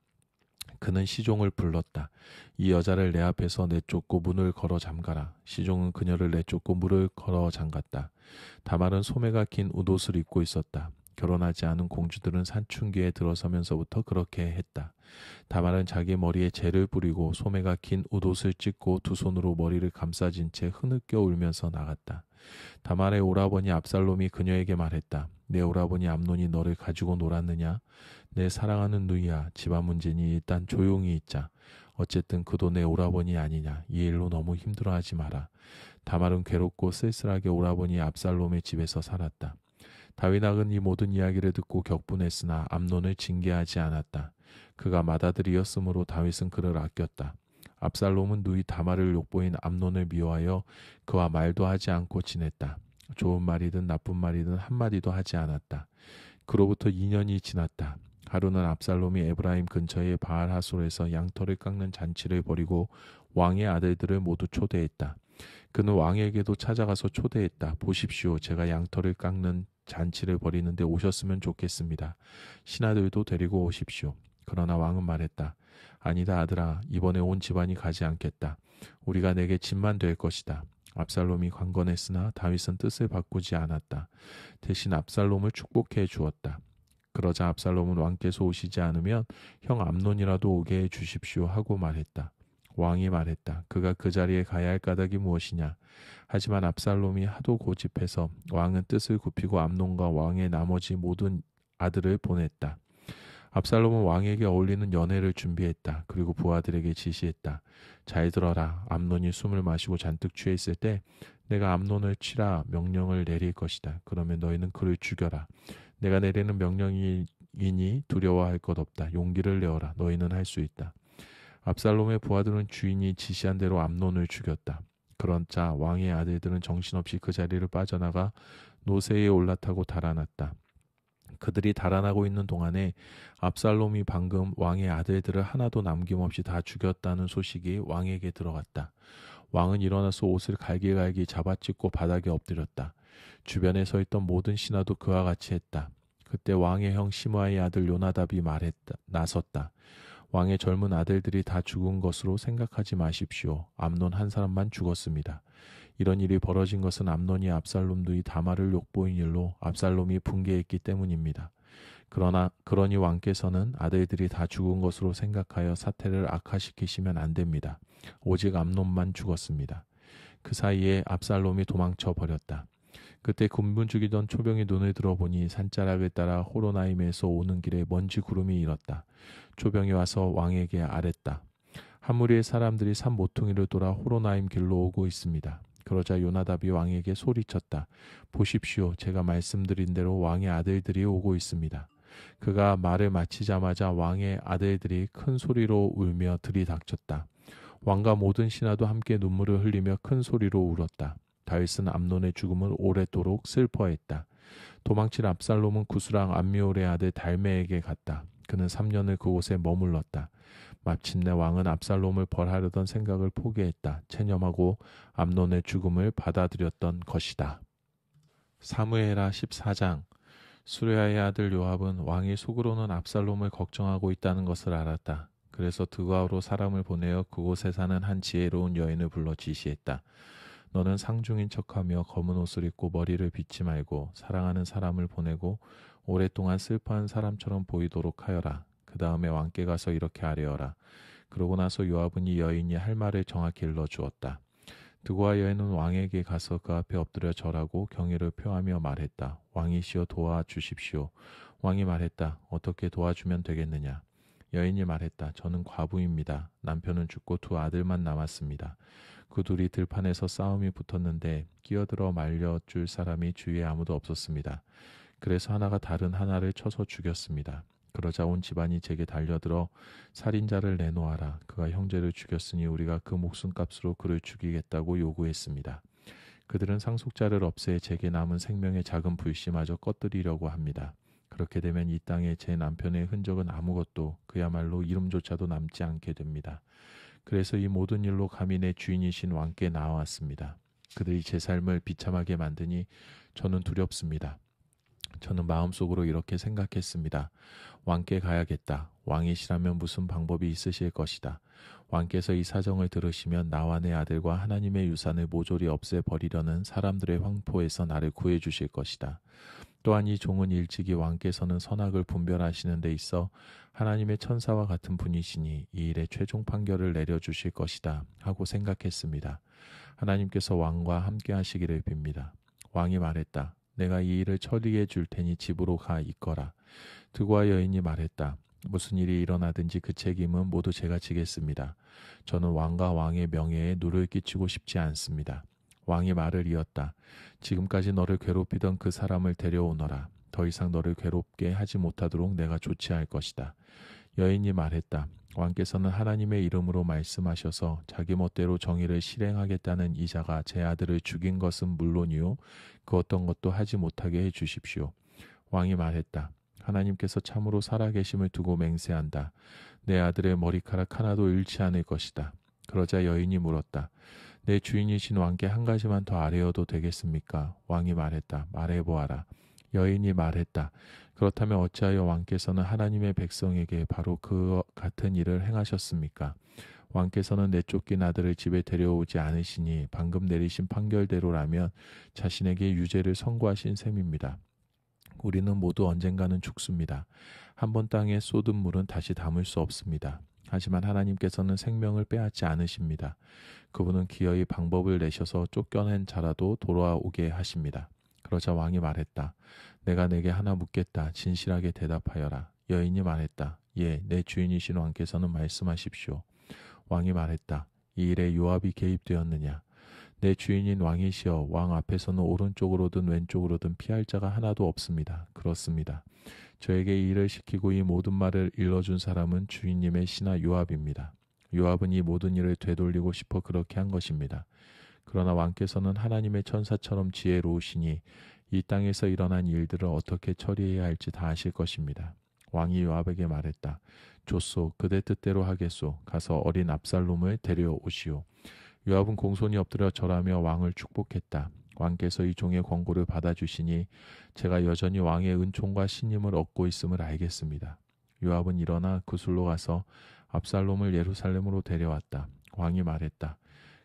그는 시종을 불렀다. 이 여자를 내 앞에서 내쫓고 문을 걸어 잠가라. 시종은 그녀를 내쫓고 문을 걸어 잠갔다. 다말은 소매가 긴 웃옷을 입고 있었다. 결혼하지 않은 공주들은 산춘기에 들어서면서부터 그렇게 했다. 다말은 자기 머리에 재를 뿌리고 소매가 긴 웃옷을 찢고 두 손으로 머리를 감싸진 채 흐느껴 울면서 나갔다. 다말의 오라버니 압살롬이 그녀에게 말했다. 내 오라버니 암논이 너를 가지고 놀았느냐? 내 사랑하는 누이야, 집안 문제니 일단 조용히 있자. 어쨌든 그도 내 오라버니 아니냐. 이 일로 너무 힘들어하지 마라. 다말은 괴롭고 쓸쓸하게 오라버니 압살롬의 집에서 살았다. 다윗왕은 이 모든 이야기를 듣고 격분했으나 암논을 징계하지 않았다. 그가 맏아들이었으므로 다윗은 그를 아꼈다. 압살롬은 누이 다말을 욕보인 암논을 미워하여 그와 말도 하지 않고 지냈다. 좋은 말이든 나쁜 말이든 한마디도 하지 않았다. 그로부터 2년이 지났다. 하루는 압살롬이 에브라임 근처의 바알하솔에서 양털을 깎는 잔치를 벌이고 왕의 아들들을 모두 초대했다. 그는 왕에게도 찾아가서 초대했다. 보십시오. 제가 양털을 깎는 잔치를 벌이는데 오셨으면 좋겠습니다. 신하들도 데리고 오십시오. 그러나 왕은 말했다. 아니다 아들아. 이번에 온 집안이 가지 않겠다. 우리가 내게 짐만 될 것이다. 압살롬이 강건했으나 다윗은 뜻을 바꾸지 않았다. 대신 압살롬을 축복해 주었다. 그러자 압살롬은 왕께서 오시지 않으면 형 암논이라도 오게 해 주십시오 하고 말했다. 왕이 말했다. 그가 그 자리에 가야 할 까닭이 무엇이냐. 하지만 압살롬이 하도 고집해서 왕은 뜻을 굽히고 암논과 왕의 나머지 모든 아들을 보냈다. 압살롬은 왕에게 어울리는 연회를 준비했다. 그리고 부하들에게 지시했다. 잘 들어라. 암논이 숨을 마시고 잔뜩 취해 있을 때 내가 암논을 치라 명령을 내릴 것이다. 그러면 너희는 그를 죽여라. 내가 내리는 명령이니 두려워할 것 없다. 용기를 내어라. 너희는 할 수 있다. 압살롬의 부하들은 주인이 지시한 대로 암논을 죽였다. 그러자 왕의 아들들은 정신없이 그 자리를 빠져나가 노새에 올라타고 달아났다. 그들이 달아나고 있는 동안에 압살롬이 방금 왕의 아들들을 하나도 남김없이 다 죽였다는 소식이 왕에게 들어갔다. 왕은 일어나서 옷을 갈기갈기 잡아찢고 바닥에 엎드렸다. 주변에 서 있던 모든 신하도 그와 같이 했다. 그때 왕의 형 시므아의 아들 요나답이 나섰다. 왕의 젊은 아들들이 다 죽은 것으로 생각하지 마십시오. 암논 한 사람만 죽었습니다. 이런 일이 벌어진 것은 암논이 압살롬도 다말을 욕보인 일로 압살롬이 분개했기 때문입니다. 그러니 왕께서는 아들들이 다 죽은 것으로 생각하여 사태를 악화시키시면 안 됩니다. 오직 암논만 죽었습니다. 그 사이에 압살롬이 도망쳐 버렸다. 그때 군분 죽이던 초병이 눈을 들어보니 산자락을 따라 호로나임에서 오는 길에 먼지 구름이 일었다. 초병이 와서 왕에게 아랬다. 한 무리의 사람들이 산 모퉁이를 돌아 호로나임 길로 오고 있습니다. 그러자 요나답이 왕에게 소리쳤다. 보십시오. 제가 말씀드린 대로 왕의 아들들이 오고 있습니다. 그가 말을 마치자마자 왕의 아들들이 큰 소리로 울며 들이닥쳤다. 왕과 모든 신하도 함께 눈물을 흘리며 큰 소리로 울었다. 다윗은 암논의 죽음을 오래도록 슬퍼했다. 도망친 압살롬은 구스랑 암미올의 아들 달메에게 갔다. 그는 3년을 그곳에 머물렀다. 마침내 왕은 압살롬을 벌하려던 생각을 포기했다. 체념하고 암논의 죽음을 받아들였던 것이다. 사무엘하 14장. 수레아의 아들 요압은 왕이 속으로는 압살롬을 걱정하고 있다는 것을 알았다. 그래서 드가우로 사람을 보내어 그곳에 사는 한 지혜로운 여인을 불러 지시했다. 너는 상중인 척하며 검은 옷을 입고 머리를 빗지 말고 사랑하는 사람을 보내고 오랫동안 슬퍼한 사람처럼 보이도록 하여라. 그 다음에 왕께 가서 이렇게 아뢰어라. 그러고 나서 요압은 이 여인이 할 말을 정확히 일러주었다. 드고아 여인은 왕에게 가서 그 앞에 엎드려 절하고 경의를 표하며 말했다. 왕이시여 도와주십시오. 왕이 말했다. 어떻게 도와주면 되겠느냐. 여인이 말했다. 저는 과부입니다. 남편은 죽고 두 아들만 남았습니다. 그 둘이 들판에서 싸움이 붙었는데 끼어들어 말려줄 사람이 주위에 아무도 없었습니다. 그래서 하나가 다른 하나를 쳐서 죽였습니다. 그러자 온 집안이 제게 달려들어 살인자를 내놓아라. 그가 형제를 죽였으니 우리가 그 목숨값으로 그를 죽이겠다고 요구했습니다. 그들은 상속자를 없애 제게 남은 생명의 작은 불씨마저 꺼뜨리려고 합니다. 그렇게 되면 이 땅에 제 남편의 흔적은 아무것도 그야말로 이름조차도 남지 않게 됩니다. 그래서 이 모든 일로 감히 내 주인이신 왕께 나아왔습니다. 그들이 제 삶을 비참하게 만드니 저는 두렵습니다. 저는 마음속으로 이렇게 생각했습니다. 왕께 가야겠다. 왕이시라면 무슨 방법이 있으실 것이다. 왕께서 이 사정을 들으시면 나와 내 아들과 하나님의 유산을 모조리 없애버리려는 사람들의 황포에서 나를 구해주실 것이다. 또한 이 종은 일찍이 왕께서는 선악을 분별하시는 데 있어 하나님의 천사와 같은 분이시니 이 일에 최종 판결을 내려주실 것이다 하고 생각했습니다. 하나님께서 왕과 함께 하시기를 빕니다. 왕이 말했다. 내가 이 일을 처리해 줄 테니 집으로 가 있거라. 드고아 여인이 말했다. 무슨 일이 일어나든지 그 책임은 모두 제가 지겠습니다. 저는 왕과 왕의 명예에 누를 끼치고 싶지 않습니다. 왕이 말을 이었다. 지금까지 너를 괴롭히던 그 사람을 데려오너라. 더 이상 너를 괴롭게 하지 못하도록 내가 조치할 것이다. 여인이 말했다. 왕께서는 하나님의 이름으로 말씀하셔서 자기 멋대로 정의를 실행하겠다는 이자가 제 아들을 죽인 것은 물론이요 그 어떤 것도 하지 못하게 해주십시오. 왕이 말했다. 하나님께서 참으로 살아계심을 두고 맹세한다. 내 아들의 머리카락 하나도 잃지 않을 것이다. 그러자 여인이 물었다. 내 주인이신 왕께 한 가지만 더 아뢰어도 되겠습니까? 왕이 말했다. 말해보아라. 여인이 말했다. 그렇다면 어찌하여 왕께서는 하나님의 백성에게 바로 그 같은 일을 행하셨습니까? 왕께서는 내쫓긴 아들을 집에 데려오지 않으시니 방금 내리신 판결대로라면 자신에게 유죄를 선고하신 셈입니다. 우리는 모두 언젠가는 죽습니다. 한 번 땅에 쏟은 물은 다시 담을 수 없습니다. 하지만 하나님께서는 생명을 빼앗지 않으십니다. 그분은 기어이 방법을 내셔서 쫓겨낸 자라도 돌아오게 하십니다. 그러자 왕이 말했다. 내가 내게 하나 묻겠다. 진실하게 대답하여라. 여인이 말했다. 예, 내 주인이신 왕께서는 말씀하십시오. 왕이 말했다. 이 일에 요압이 개입되었느냐? 내 주인인 왕이시여 왕 앞에서는 오른쪽으로든 왼쪽으로든 피할 자가 하나도 없습니다. 그렇습니다. 저에게 이 일을 시키고 이 모든 말을 일러준 사람은 주인님의 신하 요압입니다. 요압은 이 모든 일을 되돌리고 싶어 그렇게 한 것입니다. 그러나 왕께서는 하나님의 천사처럼 지혜로우시니 이 땅에서 일어난 일들을 어떻게 처리해야 할지 다 아실 것입니다. 왕이 요압에게 말했다. 좋소, 그대 뜻대로 하겠소. 가서 어린 압살롬을 데려오시오. 요압은 공손히 엎드려 절하며 왕을 축복했다. 왕께서 이 종의 권고를 받아주시니 제가 여전히 왕의 은총과 신임을 얻고 있음을 알겠습니다. 요압은 일어나 구슬로 가서 압살롬을 예루살렘으로 데려왔다. 왕이 말했다.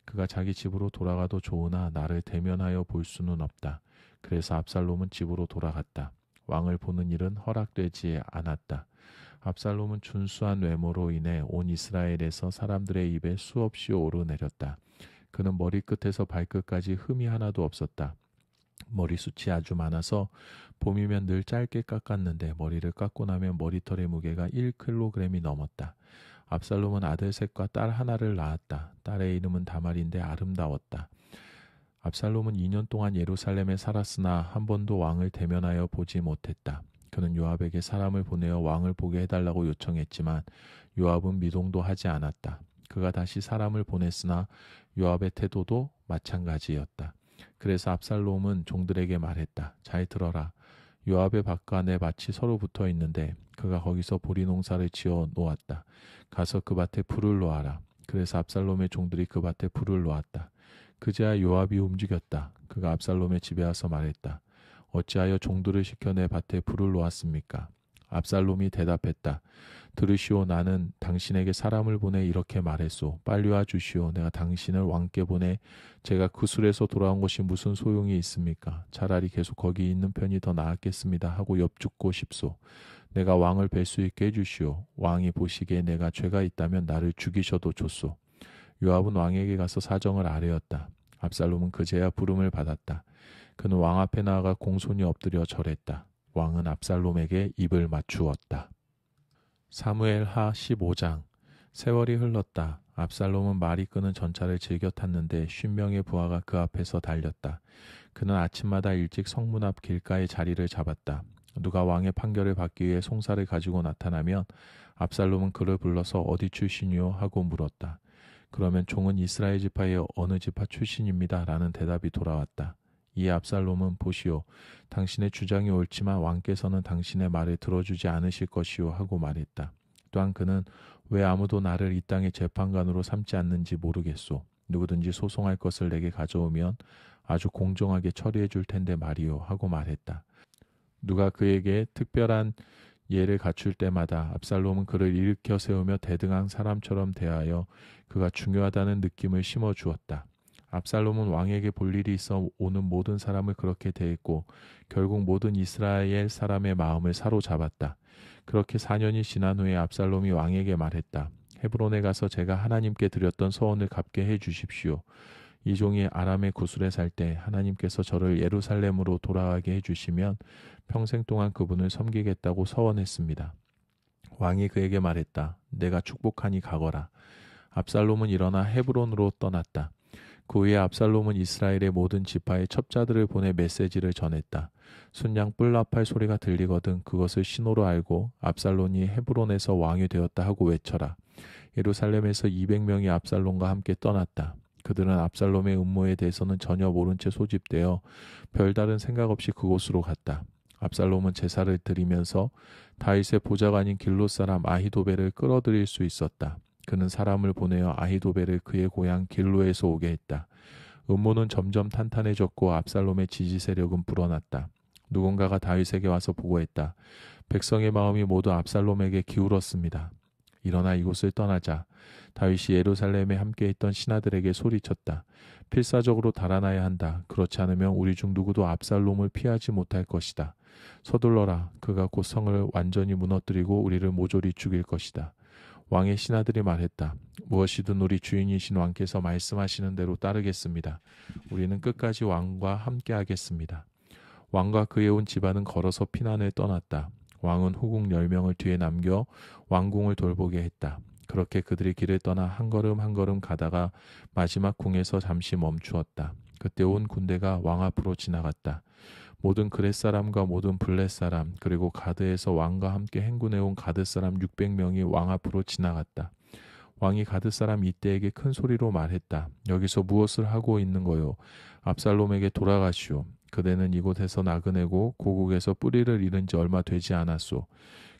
그가 자기 집으로 돌아가도 좋으나 나를 대면하여 볼 수는 없다. 그래서 압살롬은 집으로 돌아갔다. 왕을 보는 일은 허락되지 않았다. 압살롬은 준수한 외모로 인해 온 이스라엘에서 사람들의 입에 수없이 오르내렸다. 그는 머리끝에서 발끝까지 흠이 하나도 없었다. 머리숱이 아주 많아서 봄이면 늘 짧게 깎았는데 머리를 깎고 나면 머리털의 무게가 1kg이 넘었다. 압살롬은 아들 셋과 딸 하나를 낳았다. 딸의 이름은 다말인데 아름다웠다. 압살롬은 2년 동안 예루살렘에 살았으나 한 번도 왕을 대면하여 보지 못했다. 그는 요압에게 사람을 보내어 왕을 보게 해달라고 요청했지만 요압은 미동도 하지 않았다. 그가 다시 사람을 보냈으나 요압의 태도도 마찬가지였다. 그래서 압살롬은 종들에게 말했다. 잘 들어라. 요압의 밭과 내 밭이 서로 붙어 있는데 그가 거기서 보리 농사를 지어 놓았다. 가서 그 밭에 불을 놓아라. 그래서 압살롬의 종들이 그 밭에 불을 놓았다. 그제야 요압이 움직였다. 그가 압살롬의 집에 와서 말했다. 어찌하여 종들을 시켜 내 밭에 불을 놓았습니까? 압살롬이 대답했다. 들으시오. 나는 당신에게 사람을 보내 이렇게 말했소. 빨리 와 주시오. 내가 당신을 왕께 보내 제가 구술에서 돌아온 것이 무슨 소용이 있습니까? 차라리 계속 거기 있는 편이 더 나았겠습니다 하고 엽죽고 싶소. 내가 왕을 뵐 수 있게 해주시오. 왕이 보시기에 내가 죄가 있다면 나를 죽이셔도 좋소. 요압은 왕에게 가서 사정을 아뢰었다. 압살롬은 그제야 부름을 받았다. 그는 왕 앞에 나아가 공손히 엎드려 절했다. 왕은 압살롬에게 입을 맞추었다. 사무엘하 15장. 세월이 흘렀다. 압살롬은 말이 끄는 전차를 즐겨 탔는데 50명의 부하가 그 앞에서 달렸다. 그는 아침마다 일찍 성문 앞 길가에 자리를 잡았다. 누가 왕의 판결을 받기 위해 송사를 가지고 나타나면 압살롬은 그를 불러서 어디 출신이요? 하고 물었다. 그러면 종은 이스라엘 지파의 어느 지파 출신입니다. 라는 대답이 돌아왔다. 이에 압살롬은 보시오. 당신의 주장이 옳지만 왕께서는 당신의 말을 들어주지 않으실 것이오 하고 말했다. 또한 그는 왜 아무도 나를 이 땅의 재판관으로 삼지 않는지 모르겠소. 누구든지 소송할 것을 내게 가져오면 아주 공정하게 처리해 줄 텐데 말이오 하고 말했다. 누가 그에게 특별한 예를 갖출 때마다 압살롬은 그를 일으켜 세우며 대등한 사람처럼 대하여 그가 중요하다는 느낌을 심어 주었다. 압살롬은 왕에게 볼 일이 있어 오는 모든 사람을 그렇게 대했고 결국 모든 이스라엘 사람의 마음을 사로잡았다. 그렇게 4년이 지난 후에 압살롬이 왕에게 말했다. 헤브론에 가서 제가 하나님께 드렸던 서원을 갚게 해 주십시오. 이 종이 아람의 구술에 살 때 하나님께서 저를 예루살렘으로 돌아가게 해주시면 평생 동안 그분을 섬기겠다고 서원했습니다. 왕이 그에게 말했다. 내가 축복하니 가거라. 압살롬은 일어나 헤브론으로 떠났다. 그 후에 압살롬은 이스라엘의 모든 지파의 첩자들을 보내 메시지를 전했다. 순양 뿔나팔 소리가 들리거든 그것을 신호로 알고 압살롬이 헤브론에서 왕이 되었다 하고 외쳐라. 예루살렘에서 200명이 압살롬과 함께 떠났다. 그들은 압살롬의 음모에 대해서는 전혀 모른 채 소집되어 별다른 생각 없이 그곳으로 갔다. 압살롬은 제사를 드리면서 다윗의 보좌관인 길롯 사람 아히도벨을 끌어들일 수 있었다. 그는 사람을 보내어 아히도벨을 그의 고향 길로에서 오게 했다. 음모는 점점 탄탄해졌고 압살롬의 지지 세력은 불어났다. 누군가가 다윗에게 와서 보고했다. 백성의 마음이 모두 압살롬에게 기울었습니다. 일어나 이곳을 떠나자. 다윗이 예루살렘에 함께 있던 신하들에게 소리쳤다. 필사적으로 달아나야 한다. 그렇지 않으면 우리 중 누구도 압살롬을 피하지 못할 것이다. 서둘러라. 그가 곧 성을 완전히 무너뜨리고 우리를 모조리 죽일 것이다. 왕의 신하들이 말했다. 무엇이든 우리 주인이신 왕께서 말씀하시는 대로 따르겠습니다. 우리는 끝까지 왕과 함께 하겠습니다. 왕과 그에 온 집안은 걸어서 피난을 떠났다. 왕은 후궁 10명을 뒤에 남겨 왕궁을 돌보게 했다. 그렇게 그들이 길을 떠나 한 걸음 한 걸음 가다가 마지막 궁에서 잠시 멈추었다. 그때 온 군대가 왕 앞으로 지나갔다. 모든 그렛 사람과 모든 블렛 사람 그리고 가드에서 왕과 함께 행군해온 가드 사람 600명이 왕 앞으로 지나갔다. 왕이 가드 사람 이때에게 큰 소리로 말했다. 여기서 무엇을 하고 있는 거요? 압살롬에게 돌아가시오. 그대는 이곳에서 나그네고 고국에서 뿌리를 잃은 지 얼마 되지 않았소.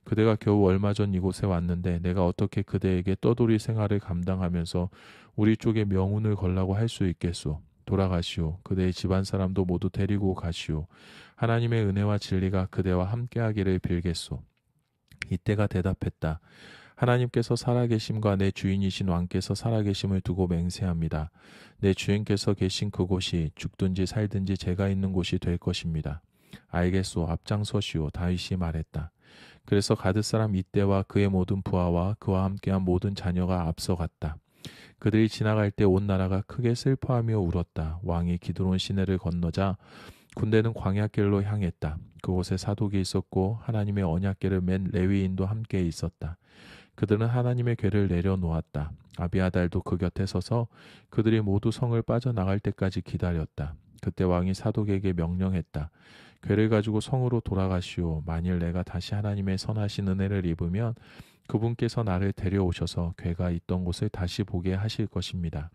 그대가 겨우 얼마 전 이곳에 왔는데 내가 어떻게 그대에게 떠돌이 생활을 감당하면서 우리 쪽에 명운을 걸라고 할 수 있겠소. 돌아가시오. 그대의 집안 사람도 모두 데리고 가시오. 하나님의 은혜와 진리가 그대와 함께하기를 빌겠소. 이때가 대답했다. 하나님께서 살아계심과 내 주인이신 왕께서 살아계심을 두고 맹세합니다. 내 주인께서 계신 그곳이 죽든지 살든지 제가 있는 곳이 될 것입니다. 알겠소, 앞장서시오. 다윗이 말했다. 그래서 가드 사람 이때와 그의 모든 부하와 그와 함께한 모든 자녀가 앞서갔다. 그들이 지나갈 때 온 나라가 크게 슬퍼하며 울었다. 왕이 기드론 시내를 건너자 군대는 광야길로 향했다. 그곳에 사독이 있었고 하나님의 언약궤를 맨 레위인도 함께 있었다. 그들은 하나님의 궤를 내려놓았다. 아비아달도 그 곁에 서서 그들이 모두 성을 빠져나갈 때까지 기다렸다. 그때 왕이 사독에게 명령했다. 궤를 가지고 성으로 돌아가시오. 만일 내가 다시 하나님의 선하신 은혜를 입으면 그분께서 나를 데려오셔서 궤가 있던 곳을 다시 보게 하실 것입니다.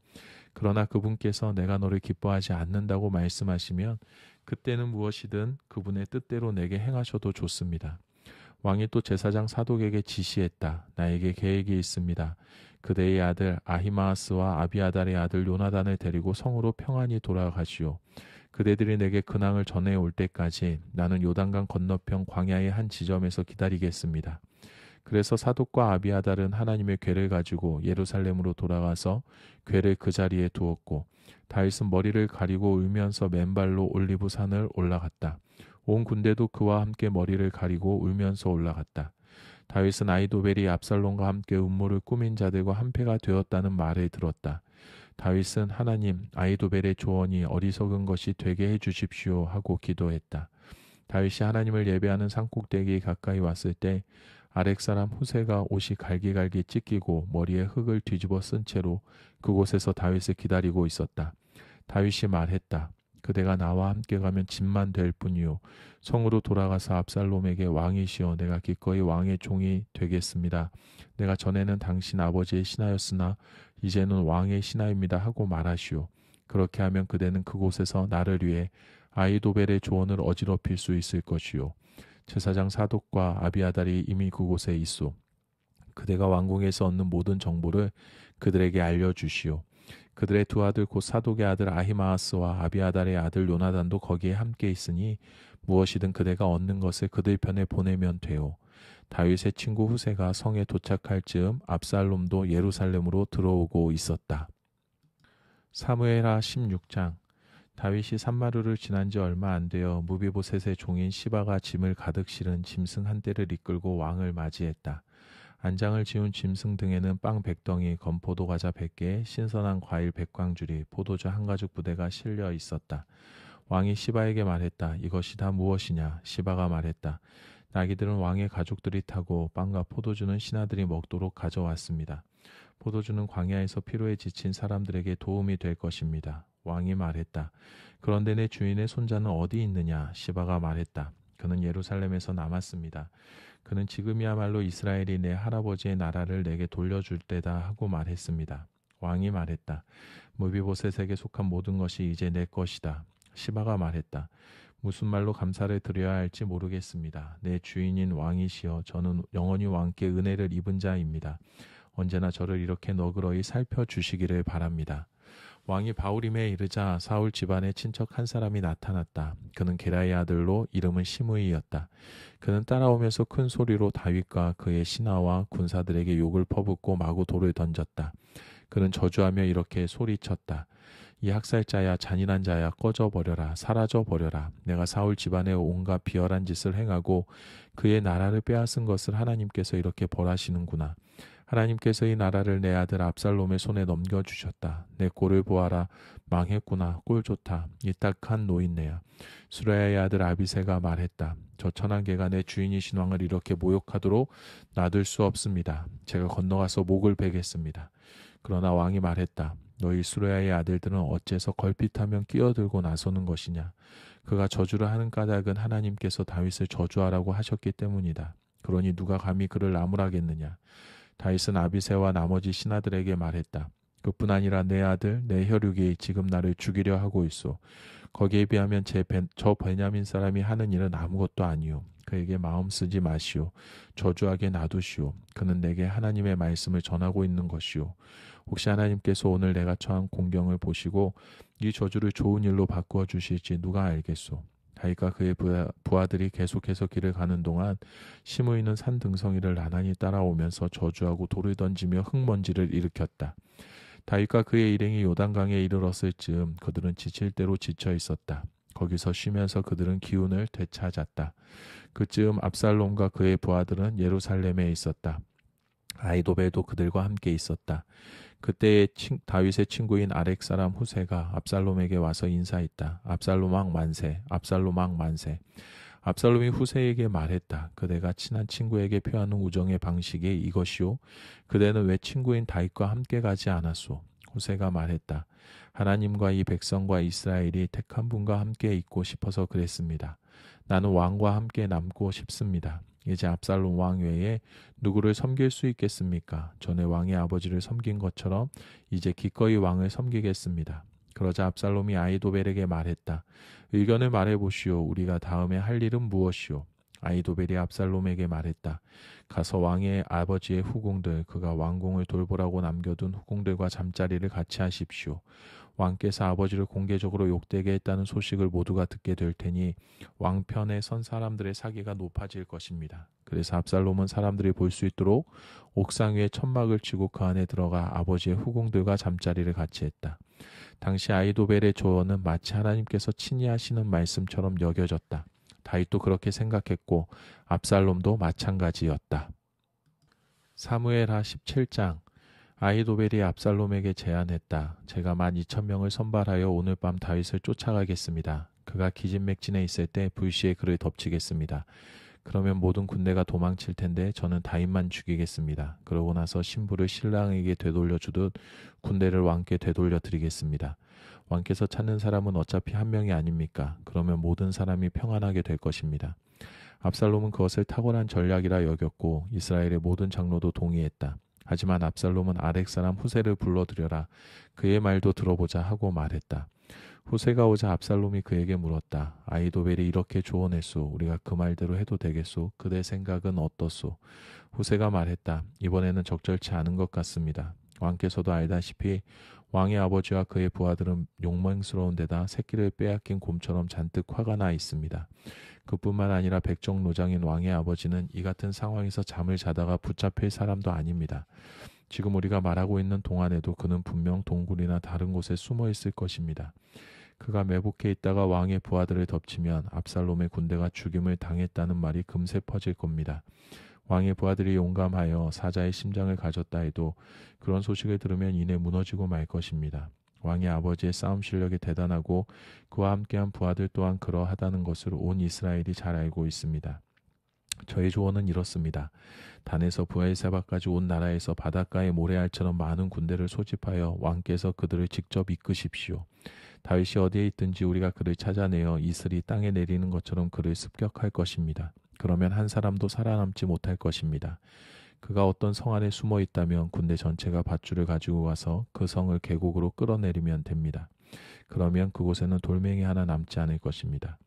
그러나 그분께서 내가 너를 기뻐하지 않는다고 말씀하시면 그때는 무엇이든 그분의 뜻대로 내게 행하셔도 좋습니다. 왕이 또 제사장 사독에게 지시했다. 나에게 계획이 있습니다. 그대의 아들 아히마아스와 아비아달의 아들 요나단을 데리고 성으로 평안히 돌아가시오. 그대들이 내게 근황을 전해올 때까지 나는 요단강 건너편 광야의 한 지점에서 기다리겠습니다. 그래서 사독과 아비아달은 하나님의 궤를 가지고 예루살렘으로 돌아가서 궤를 그 자리에 두었고 다윗은 머리를 가리고 울면서 맨발로 올리브 산을 올라갔다. 온 군대도 그와 함께 머리를 가리고 울면서 올라갔다. 다윗은 아히도벨이 압살롬과 함께 음모를 꾸민 자들과 한패가 되었다는 말을 들었다. 다윗은 하나님, 아히도벨의 조언이 어리석은 것이 되게 해주십시오 하고 기도했다. 다윗이 하나님을 예배하는 산꼭대기에 가까이 왔을 때 아렉 사람 후세가 옷이 갈기갈기 찢기고 머리에 흙을 뒤집어 쓴 채로 그곳에서 다윗을 기다리고 있었다. 다윗이 말했다. 그대가 나와 함께 가면 짐만 될 뿐이요. 성으로 돌아가서 압살롬에게 왕이시여 내가 기꺼이 왕의 종이 되겠습니다. 내가 전에는 당신 아버지의 신하였으나 이제는 왕의 신하입니다 하고 말하시오. 그렇게 하면 그대는 그곳에서 나를 위해 아히도벨의 조언을 어지럽힐 수 있을 것이요. 제사장 사독과 아비아달이 이미 그곳에 있소. 그대가 왕궁에서 얻는 모든 정보를 그들에게 알려주시오. 그들의 두 아들 곧 사독의 아들 아히마아스와 아비아달의 아들 요나단도 거기에 함께 있으니 무엇이든 그대가 얻는 것을 그들 편에 보내면 돼요. 다윗의 친구 후세가 성에 도착할 즈음 압살롬도 예루살렘으로 들어오고 있었다. 사무엘하 16장. 다윗이 산마루를 지난 지 얼마 안 되어 무비보셋의 종인 시바가 짐을 가득 실은 짐승 한 대를 이끌고 왕을 맞이했다. 안장을 지운 짐승 등에는 빵 100덩이, 건포도 과자 100개, 신선한 과일 100광주리, 포도주 한 가죽 부대가 실려 있었다. 왕이 시바에게 말했다. 이것이 다 무엇이냐? 시바가 말했다. 나귀들은 왕의 가족들이 타고 빵과 포도주는 신하들이 먹도록 가져왔습니다. 포도주는 광야에서 피로에 지친 사람들에게 도움이 될 것입니다. 왕이 말했다. 그런데 내 주인의 손자는 어디 있느냐? 시바가 말했다. 그는 예루살렘에서 남았습니다. 그는 지금이야말로 이스라엘이 내 할아버지의 나라를 내게 돌려줄 때다 하고 말했습니다. 왕이 말했다. 무비보셋에게 속한 모든 것이 이제 내 것이다. 시바가 말했다. 무슨 말로 감사를 드려야 할지 모르겠습니다. 내 주인인 왕이시여 저는 영원히 왕께 은혜를 입은 자입니다. 언제나 저를 이렇게 너그러이 살펴주시기를 바랍니다. 왕이 바후림에 이르자 사울 집안의 친척 한 사람이 나타났다. 그는 게라의 아들로 이름은 시므이였다. 그는 따라오면서 큰 소리로 다윗과 그의 신하와 군사들에게 욕을 퍼붓고 마구 돌을 던졌다. 그는 저주하며 이렇게 소리쳤다. 이 학살자야 잔인한 자야 꺼져버려라 사라져버려라. 내가 사울 집안에 온갖 비열한 짓을 행하고 그의 나라를 빼앗은 것을 하나님께서 이렇게 벌하시는구나. 하나님께서 이 나라를 내 아들 압살롬의 손에 넘겨주셨다. 내 꼴을 보아라. 망했구나. 꼴 좋다. 이 딱한 노인네야. 수레야의 아들 아비새가 말했다. 저 천한 개가 내 주인이신 왕을 이렇게 모욕하도록 놔둘 수 없습니다. 제가 건너가서 목을 베겠습니다. 그러나 왕이 말했다. 너희 수레야의 아들들은 어째서 걸핏하면 끼어들고 나서는 것이냐. 그가 저주를 하는 까닭은 하나님께서 다윗을 저주하라고 하셨기 때문이다. 그러니 누가 감히 그를 나무라겠느냐. 다윗은 아비새와 나머지 신하들에게 말했다. 그뿐 아니라 내 아들 내 혈육이 지금 나를 죽이려 하고 있소. 거기에 비하면 저 베냐민 사람이 하는 일은 아무것도 아니오. 그에게 마음 쓰지 마시오. 저주하게 놔두시오. 그는 내게 하나님의 말씀을 전하고 있는 것이오. 혹시 하나님께서 오늘 내가 처한 공경을 보시고 이 저주를 좋은 일로 바꾸어 주실지 누가 알겠소. 다윗과 그의 부하들이 계속해서 길을 가는 동안 심의 있는 산 등성이를 나란히 따라오면서 저주하고 돌을 던지며 흙먼지를 일으켰다. 다윗과 그의 일행이 요단강에 이르렀을 즈음 그들은 지칠 대로 지쳐 있었다. 거기서 쉬면서 그들은 기운을 되찾았다. 그즈음 압살롬과 그의 부하들은 예루살렘에 있었다. 아이도벨도 그들과 함께 있었다. 그때에 다윗의 친구인 아렉 사람 후세가 압살롬에게 와서 인사했다. 압살롬 왕 만세, 압살롬 왕 만세. 압살롬이 후세에게 말했다. 그대가 친한 친구에게 표하는 우정의 방식이 이것이오. 그대는 왜 친구인 다윗과 함께 가지 않았소? 후세가 말했다. 하나님과 이 백성과 이스라엘이 택한 분과 함께 있고 싶어서 그랬습니다. 나는 왕과 함께 남고 싶습니다. 이제 압살롬 왕 외에 누구를 섬길 수 있겠습니까? 전에 왕의 아버지를 섬긴 것처럼 이제 기꺼이 왕을 섬기겠습니다. 그러자 압살롬이 아이도벨에게 말했다. 의견을 말해보시오. 우리가 다음에 할 일은 무엇이오? 아이도벨이 압살롬에게 말했다. 가서 왕의 아버지의 후궁들, 그가 왕궁을 돌보라고 남겨둔 후궁들과 잠자리를 같이 하십시오. 왕께서 아버지를 공개적으로 욕되게 했다는 소식을 모두가 듣게 될 테니 왕편에 선 사람들의 사기가 높아질 것입니다. 그래서 압살롬은 사람들이 볼 수 있도록 옥상 위에 천막을 치고 그 안에 들어가 아버지의 후궁들과 잠자리를 같이 했다. 당시 아이도벨의 조언은 마치 하나님께서 친히 하시는 말씀처럼 여겨졌다. 다윗도 그렇게 생각했고 압살롬도 마찬가지였다. 사무엘하 17장. 아히도벨이 압살롬에게 제안했다. 제가 12,000명을 선발하여 오늘 밤 다윗을 쫓아가겠습니다. 그가 기진맥진에 있을 때 불시에 그를 덮치겠습니다. 그러면 모든 군대가 도망칠 텐데 저는 다윗만 죽이겠습니다. 그러고 나서 신부를 신랑에게 되돌려 주듯 군대를 왕께 되돌려 드리겠습니다. 왕께서 찾는 사람은 어차피 한 명이 아닙니까? 그러면 모든 사람이 평안하게 될 것입니다. 압살롬은 그것을 탁월한 전략이라 여겼고 이스라엘의 모든 장로도 동의했다. 하지만 압살롬은 아렉 사람 후세를 불러들여라. 그의 말도 들어보자 하고 말했다. 후세가 오자 압살롬이 그에게 물었다. 아히도벨이 이렇게 조언했소. 우리가 그 말대로 해도 되겠소? 그대 생각은 어떻소? 후세가 말했다. 이번에는 적절치 않은 것 같습니다. 왕께서도 알다시피 왕의 아버지와 그의 부하들은 욕망스러운 데다 새끼를 빼앗긴 곰처럼 잔뜩 화가 나 있습니다. 그뿐만 아니라 백정 노장인 왕의 아버지는 이 같은 상황에서 잠을 자다가 붙잡힐 사람도 아닙니다. 지금 우리가 말하고 있는 동안에도 그는 분명 동굴이나 다른 곳에 숨어 있을 것입니다. 그가 매복해 있다가 왕의 부하들을 덮치면 압살롬의 군대가 죽임을 당했다는 말이 금세 퍼질 겁니다. 왕의 부하들이 용감하여 사자의 심장을 가졌다 해도 그런 소식을 들으면 이내 무너지고 말 것입니다. 왕의 아버지의 싸움 실력이 대단하고 그와 함께한 부하들 또한 그러하다는 것을 온 이스라엘이 잘 알고 있습니다. 저의 조언은 이렇습니다. 단에서 브엘세바까지 온 나라에서 바닷가의 모래알처럼 많은 군대를 소집하여 왕께서 그들을 직접 이끄십시오. 다윗이 어디에 있든지 우리가 그를 찾아내어 이슬이 땅에 내리는 것처럼 그를 습격할 것입니다. 그러면 한 사람도 살아남지 못할 것입니다. 그가 어떤 성 안에 숨어 있다면 군대 전체가 밧줄을 가지고 와서 그 성을 계곡으로 끌어내리면 됩니다. 그러면 그곳에는 돌멩이 하나 남지 않을 것입니다.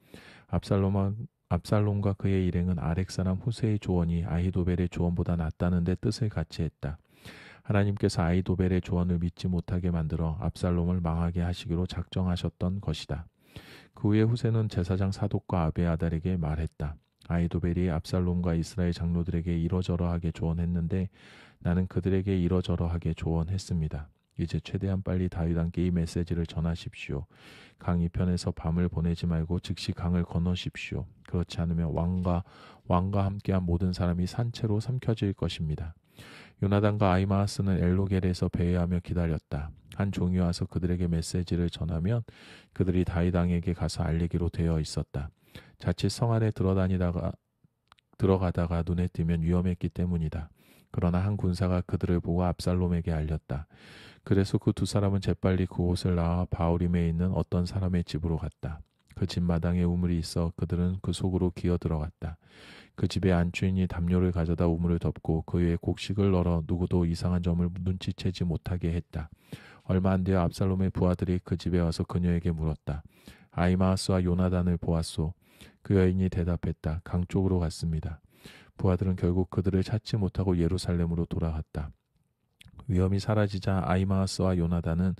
압살롬과 그의 일행은 아렉 사람 후세의 조언이 아히도벨의 조언보다 낫다는 데 뜻을 같이 했다. 하나님께서 아히도벨의 조언을 믿지 못하게 만들어 압살롬을 망하게 하시기로 작정하셨던 것이다. 그 후에 후세는 제사장 사독과 아베아달에게 말했다. 아히도벨이 압살롬과 이스라엘 장로들에게 이러저러하게 조언했는데 나는 그들에게 이러저러하게 조언했습니다. 이제 최대한 빨리 다윗 왕께 이 메시지를 전하십시오. 강 이편에서 밤을 보내지 말고 즉시 강을 건너십시오. 그렇지 않으면 왕과 함께한 모든 사람이 산채로 삼켜질 것입니다. 요나단과 아히마아스는 엘로겔에서 배회하며 기다렸다. 한 종이 와서 그들에게 메시지를 전하면 그들이 다윗 왕에게 가서 알리기로 되어 있었다. 자칫 성 안에 들어가다가 눈에 띄면 위험했기 때문이다. 그러나 한 군사가 그들을 보고 압살롬에게 알렸다. 그래서 그 두 사람은 재빨리 그곳을 나와 바울임에 있는 어떤 사람의 집으로 갔다. 그 집 마당에 우물이 있어 그들은 그 속으로 기어 들어갔다. 그 집의 안주인이 담요를 가져다 우물을 덮고 그 위에 곡식을 널어 누구도 이상한 점을 눈치채지 못하게 했다. 얼마 안 되어 압살롬의 부하들이 그 집에 와서 그녀에게 물었다. 아히마아스와 요나단을 보았소. 그 여인이 대답했다. 강 쪽으로 갔습니다. 부하들은 결국 그들을 찾지 못하고 예루살렘으로 돌아갔다. 위험이 사라지자 아히마아스와 요나단은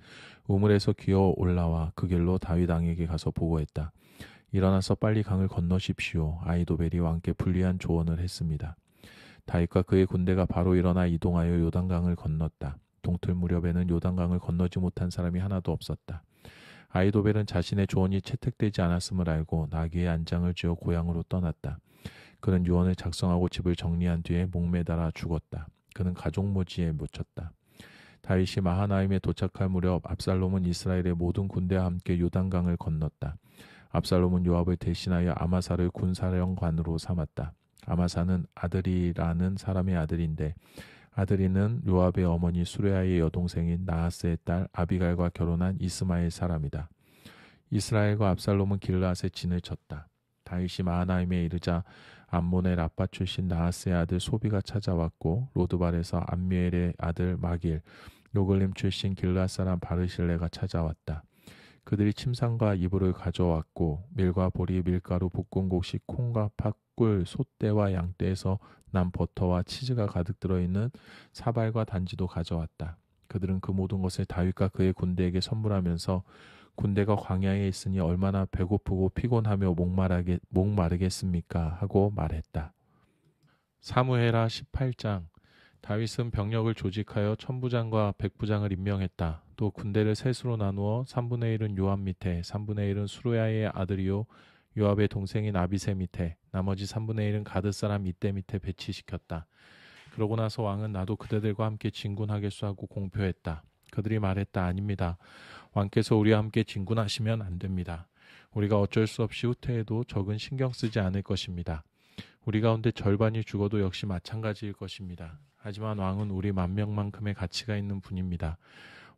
우물에서 기어 올라와 그 길로 다윗 왕에게 가서 보고했다. 일어나서 빨리 강을 건너십시오. 아히도벨이 왕께 불리한 조언을 했습니다. 다윗과 그의 군대가 바로 일어나 이동하여 요단강을 건넜다. 동틀 무렵에는 요단강을 건너지 못한 사람이 하나도 없었다. 아히도벨은 자신의 조언이 채택되지 않았음을 알고 나귀의 안장을 쥐어 고향으로 떠났다. 그는 유언을 작성하고 집을 정리한 뒤에 목매달아 죽었다. 그는 가족모지에 묻혔다. 다윗이 마하나임에 도착할 무렵 압살롬은 이스라엘의 모든 군대와 함께 요단강을 건넜다. 압살롬은 요압을 대신하여 아마사를 군사령관으로 삼았다. 아마사는 아들이라는 사람의 아들인데 아들이는 요압의 어머니 수레아의 여동생인 나하스의 딸 아비갈과 결혼한 이스마엘 사람이다. 이스라엘과 압살롬은 길르앗에 진을 쳤다. 다윗이 마하나임에 이르자 암몬의 라빠 출신 나하스의 아들 소비가 찾아왔고 로드발에서 암미엘의 아들 마길, 요글림 출신 길르앗 사람 바르실레가 찾아왔다. 그들이 침상과 이불을 가져왔고 밀과 보리, 밀가루, 볶은 곡식, 콩과 팥꿀, 솥대와 양떼에서 난 버터와 치즈가 가득 들어있는 사발과 단지도 가져왔다. 그들은 그 모든 것을 다윗과 그의 군대에게 선물하면서 군대가 광야에 있으니 얼마나 배고프고 피곤하며 목마르겠습니까? 하고 말했다. 사무엘하 18장. 다윗은 병력을 조직하여 천부장과 백부장을 임명했다. 또 군대를 셋으로 나누어 3분의 1은 요압 밑에, 3분의 1은 수루야의 아들이요 요압의 동생인 아비새 밑에, 나머지 3분의 1은 가드 사람 이떼 밑에 배치시켰다. 그러고 나서 왕은 나도 그대들과 함께 진군하겠소 하고 공표했다. 그들이 말했다. 아닙니다. 왕께서 우리와 함께 진군하시면 안 됩니다. 우리가 어쩔 수 없이 후퇴해도 적은 신경 쓰지 않을 것입니다. 우리 가운데 절반이 죽어도 역시 마찬가지일 것입니다. 하지만 왕은 우리 만명만큼의 가치가 있는 분입니다.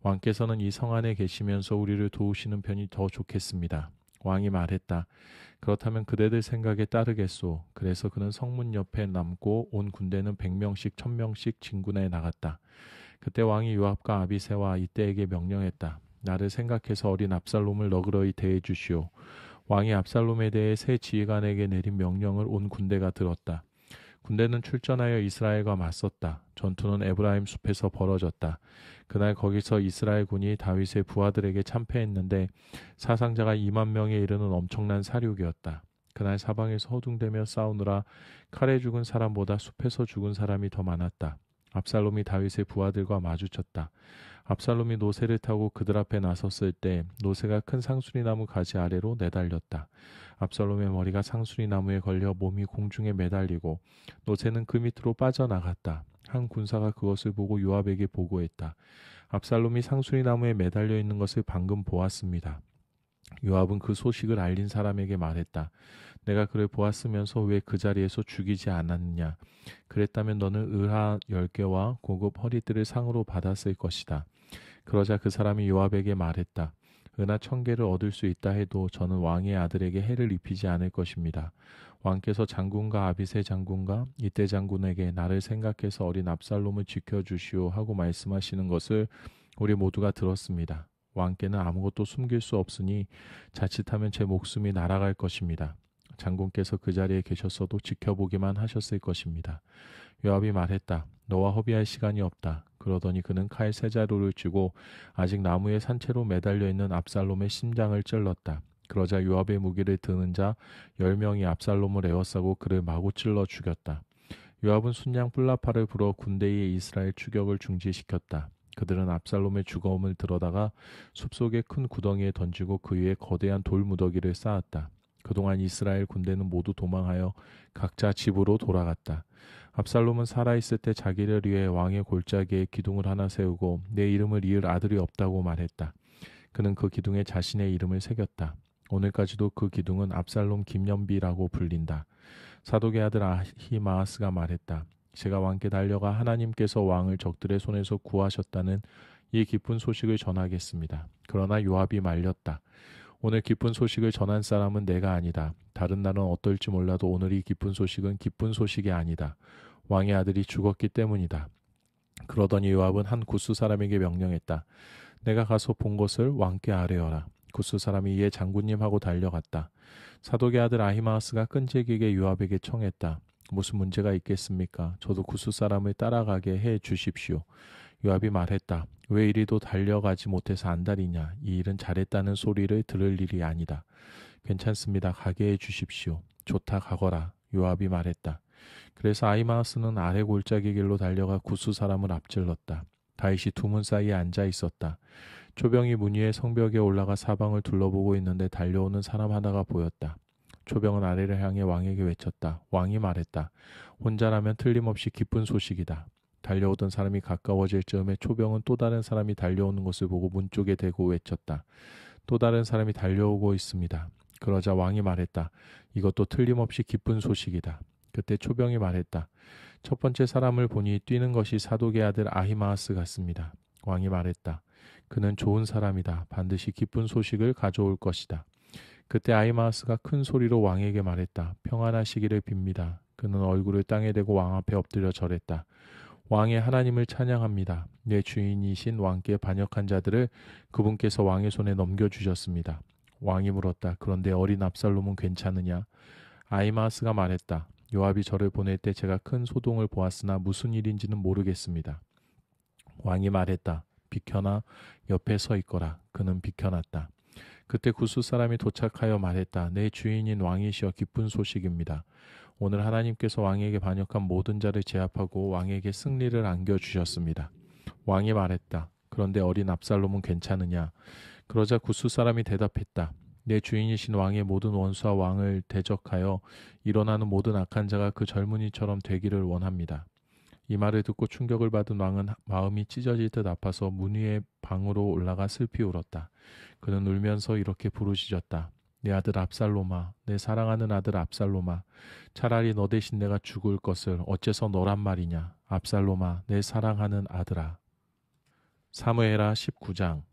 왕께서는 이 성 안에 계시면서 우리를 도우시는 편이 더 좋겠습니다. 왕이 말했다. 그렇다면 그대들 생각에 따르겠소. 그래서 그는 성문 옆에 남고 온 군대는 100명씩 1000명씩 진군에 나갔다. 그때 왕이 요압과 아비새와 이떼에게 명령했다. 나를 생각해서 어린 압살롬을 너그러이 대해 주시오. 왕이 압살롬에 대해 세 지휘관에게 내린 명령을 온 군대가 들었다. 군대는 출전하여 이스라엘과 맞섰다. 전투는 에브라임 숲에서 벌어졌다. 그날 거기서 이스라엘 군이 다윗의 부하들에게 참패했는데 사상자가 2만 명에 이르는 엄청난 사륙이었다. 그날 사방에서 허둥대며 싸우느라 칼에 죽은 사람보다 숲에서 죽은 사람이 더 많았다. 압살롬이 다윗의 부하들과 마주쳤다. 압살롬이 노새를 타고 그들 앞에 나섰을 때 노새가 큰 상수리나무 가지 아래로 내달렸다. 압살롬의 머리가 상수리나무에 걸려 몸이 공중에 매달리고 노새는 그 밑으로 빠져나갔다. 한 군사가 그것을 보고 요압에게 보고했다. 압살롬이 상수리나무에 매달려 있는 것을 방금 보았습니다. 요압은 그 소식을 알린 사람에게 말했다. 내가 그를 보았으면서 왜 그 자리에서 죽이지 않았느냐. 그랬다면 너는 을하 10개와 고급 허리띠를 상으로 받았을 것이다. 그러자 그 사람이 요압에게 말했다. 은하 1000개를 얻을 수 있다 해도 저는 왕의 아들에게 해를 입히지 않을 것입니다. 왕께서 장군과 아비새 장군과 이떼 장군에게 나를 생각해서 어린 압살롬을 지켜주시오 하고 말씀하시는 것을 우리 모두가 들었습니다. 왕께는 아무것도 숨길 수 없으니 자칫하면 제 목숨이 날아갈 것입니다. 장군께서 그 자리에 계셨어도 지켜보기만 하셨을 것입니다. 요압이 말했다. 너와 허비할 시간이 없다. 그러더니 그는 칼 세 자루를 쥐고 아직 나무에 산채로 매달려 있는 압살롬의 심장을 찔렀다. 그러자 요압의 무기를 드는 자 10명이 압살롬을 에워싸고 그를 마구 찔러 죽였다. 요압은 순양 뿔라파를 불어 군대의 이스라엘 추격을 중지시켰다. 그들은 압살롬의 죽음을 들어다가 숲속의 큰 구덩이에 던지고 그 위에 거대한 돌무더기를 쌓았다. 그동안 이스라엘 군대는 모두 도망하여 각자 집으로 돌아갔다. 압살롬은 살아있을 때 자기를 위해 왕의 골짜기에 기둥을 하나 세우고 내 이름을 이을 아들이 없다고 말했다. 그는 그 기둥에 자신의 이름을 새겼다. 오늘까지도 그 기둥은 압살롬 김연비라고 불린다. 사독의 아들 아히마아스가 말했다. 제가 왕께 달려가 하나님께서 왕을 적들의 손에서 구하셨다는 이 기쁜 소식을 전하겠습니다. 그러나 요압이 말렸다. 오늘 기쁜 소식을 전한 사람은 내가 아니다. 다른 날은 어떨지 몰라도 오늘 이 기쁜 소식은 기쁜 소식이 아니다. 왕의 아들이 죽었기 때문이다. 그러더니 요압은 한 구스 사람에게 명령했다. 내가 가서 본 것을 왕께 아뢰어라. 구스 사람이 이에 장군님하고 달려갔다. 사독의 아들 아히마아스가 끈질기게 요압에게 청했다. 무슨 문제가 있겠습니까? 저도 구스 사람을 따라가게 해 주십시오. 요압이 말했다. 왜 이리도 달려가지 못해서 안달이냐. 이 일은 잘했다는 소리를 들을 일이 아니다. 괜찮습니다. 가게 해 주십시오. 좋다 가거라. 요압이 말했다. 그래서 아히마아스는 아래 골짜기 길로 달려가 구스 사람을 앞질렀다. 다윗이 두 문 사이에 앉아 있었다. 초병이 문 위에 성벽에 올라가 사방을 둘러보고 있는데 달려오는 사람 하나가 보였다. 초병은 아래를 향해 왕에게 외쳤다. 왕이 말했다. 혼자라면 틀림없이 기쁜 소식이다. 달려오던 사람이 가까워질 즈음에 초병은 또 다른 사람이 달려오는 것을 보고 문 쪽에 대고 외쳤다. 또 다른 사람이 달려오고 있습니다. 그러자 왕이 말했다. 이것도 틀림없이 기쁜 소식이다. 그때 초병이 말했다. 첫 번째 사람을 보니 뛰는 것이 사독의 아들 아히마아스 같습니다. 왕이 말했다. 그는 좋은 사람이다. 반드시 기쁜 소식을 가져올 것이다. 그때 아히마아스가 큰 소리로 왕에게 말했다. 평안하시기를 빕니다. 그는 얼굴을 땅에 대고 왕 앞에 엎드려 절했다. 왕의 하나님을 찬양합니다. 내 주인이신 왕께 반역한 자들을 그분께서 왕의 손에 넘겨주셨습니다. 왕이 물었다. 그런데 어린 압살롬은 괜찮으냐? 아히마아스가 말했다. 요압이 저를 보낼 때 제가 큰 소동을 보았으나 무슨 일인지는 모르겠습니다. 왕이 말했다. 비켜나 옆에 서 있거라. 그는 비켜났다. 그때 구스 사람이 도착하여 말했다. 내 주인인 왕이시여 기쁜 소식입니다. 오늘 하나님께서 왕에게 반역한 모든 자를 제압하고 왕에게 승리를 안겨주셨습니다. 왕이 말했다. 그런데 어린 압살롬은 괜찮으냐? 그러자 구스 사람이 대답했다. 내 주인이신 왕의 모든 원수와 왕을 대적하여 일어나는 모든 악한 자가 그 젊은이처럼 되기를 원합니다. 이 말을 듣고 충격을 받은 왕은 마음이 찢어질 듯 아파서 문 위의 방으로 올라가 슬피 울었다. 그는 울면서 이렇게 부르짖었다. 내 아들 압살롬아, 내 사랑하는 아들 압살롬아, 차라리 너 대신 내가 죽을 것을 어째서 너란 말이냐. 압살롬아, 내 사랑하는 아들아. 사무엘하 19장.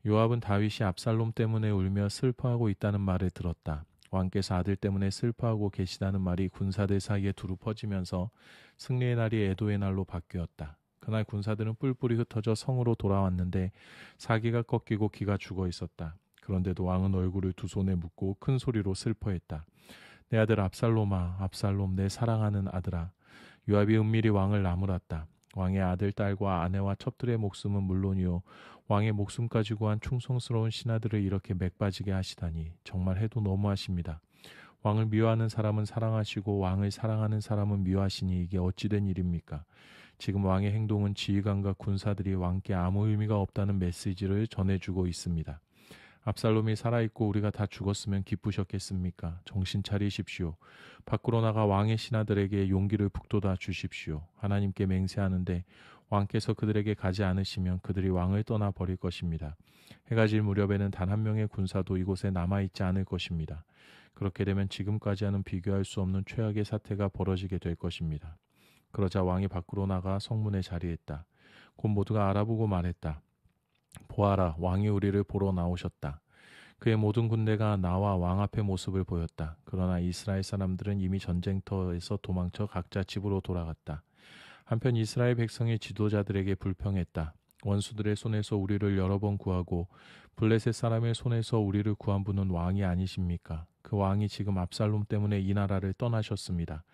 요압은 다윗이 압살롬 때문에 울며 슬퍼하고 있다는 말을 들었다. 왕께서 아들 때문에 슬퍼하고 계시다는 말이 군사들 사이에 두루 퍼지면서 승리의 날이 애도의 날로 바뀌었다. 그날 군사들은 뿔뿔이 흩어져 성으로 돌아왔는데 사기가 꺾이고 기가 죽어 있었다. 그런데도 왕은 얼굴을 두 손에 묶고 큰 소리로 슬퍼했다. 내 아들 압살롬아, 압살롬, 내 사랑하는 아들아. 요압이 은밀히 왕을 나무랐다. 왕의 아들, 딸과 아내와 첩들의 목숨은 물론이요 왕의 목숨까지 구한 충성스러운 신하들을 이렇게 맥빠지게 하시다니 정말 해도 너무하십니다. 왕을 미워하는 사람은 사랑하시고 왕을 사랑하는 사람은 미워하시니 이게 어찌된 일입니까? 지금 왕의 행동은 지휘관과 군사들이 왕께 아무 의미가 없다는 메시지를 전해주고 있습니다. 압살롬이 살아있고 우리가 다 죽었으면 기쁘셨겠습니까? 정신 차리십시오. 밖으로 나가 왕의 신하들에게 용기를 북돋아 주십시오. 하나님께 맹세하는데 왕께서 그들에게 가지 않으시면 그들이 왕을 떠나 버릴 것입니다. 해가 질 무렵에는 단 한 명의 군사도 이곳에 남아있지 않을 것입니다. 그렇게 되면 지금까지와는 비교할 수 없는 최악의 사태가 벌어지게 될 것입니다. 그러자 왕이 밖으로 나가 성문에 자리했다. 곧 모두가 알아보고 말했다. 보아라, 왕이 우리를 보러 나오셨다. 그의 모든 군대가 나와 왕 앞의 모습을 보였다. 그러나 이스라엘 사람들은 이미 전쟁터에서 도망쳐 각자 집으로 돌아갔다. 한편 이스라엘 백성의 지도자들에게 불평했다. 원수들의 손에서 우리를 여러 번 구하고 블레셋 사람의 손에서 우리를 구한 분은 왕이 아니십니까? 그 왕이 지금 압살롬 때문에 이 나라를 떠나셨습니다.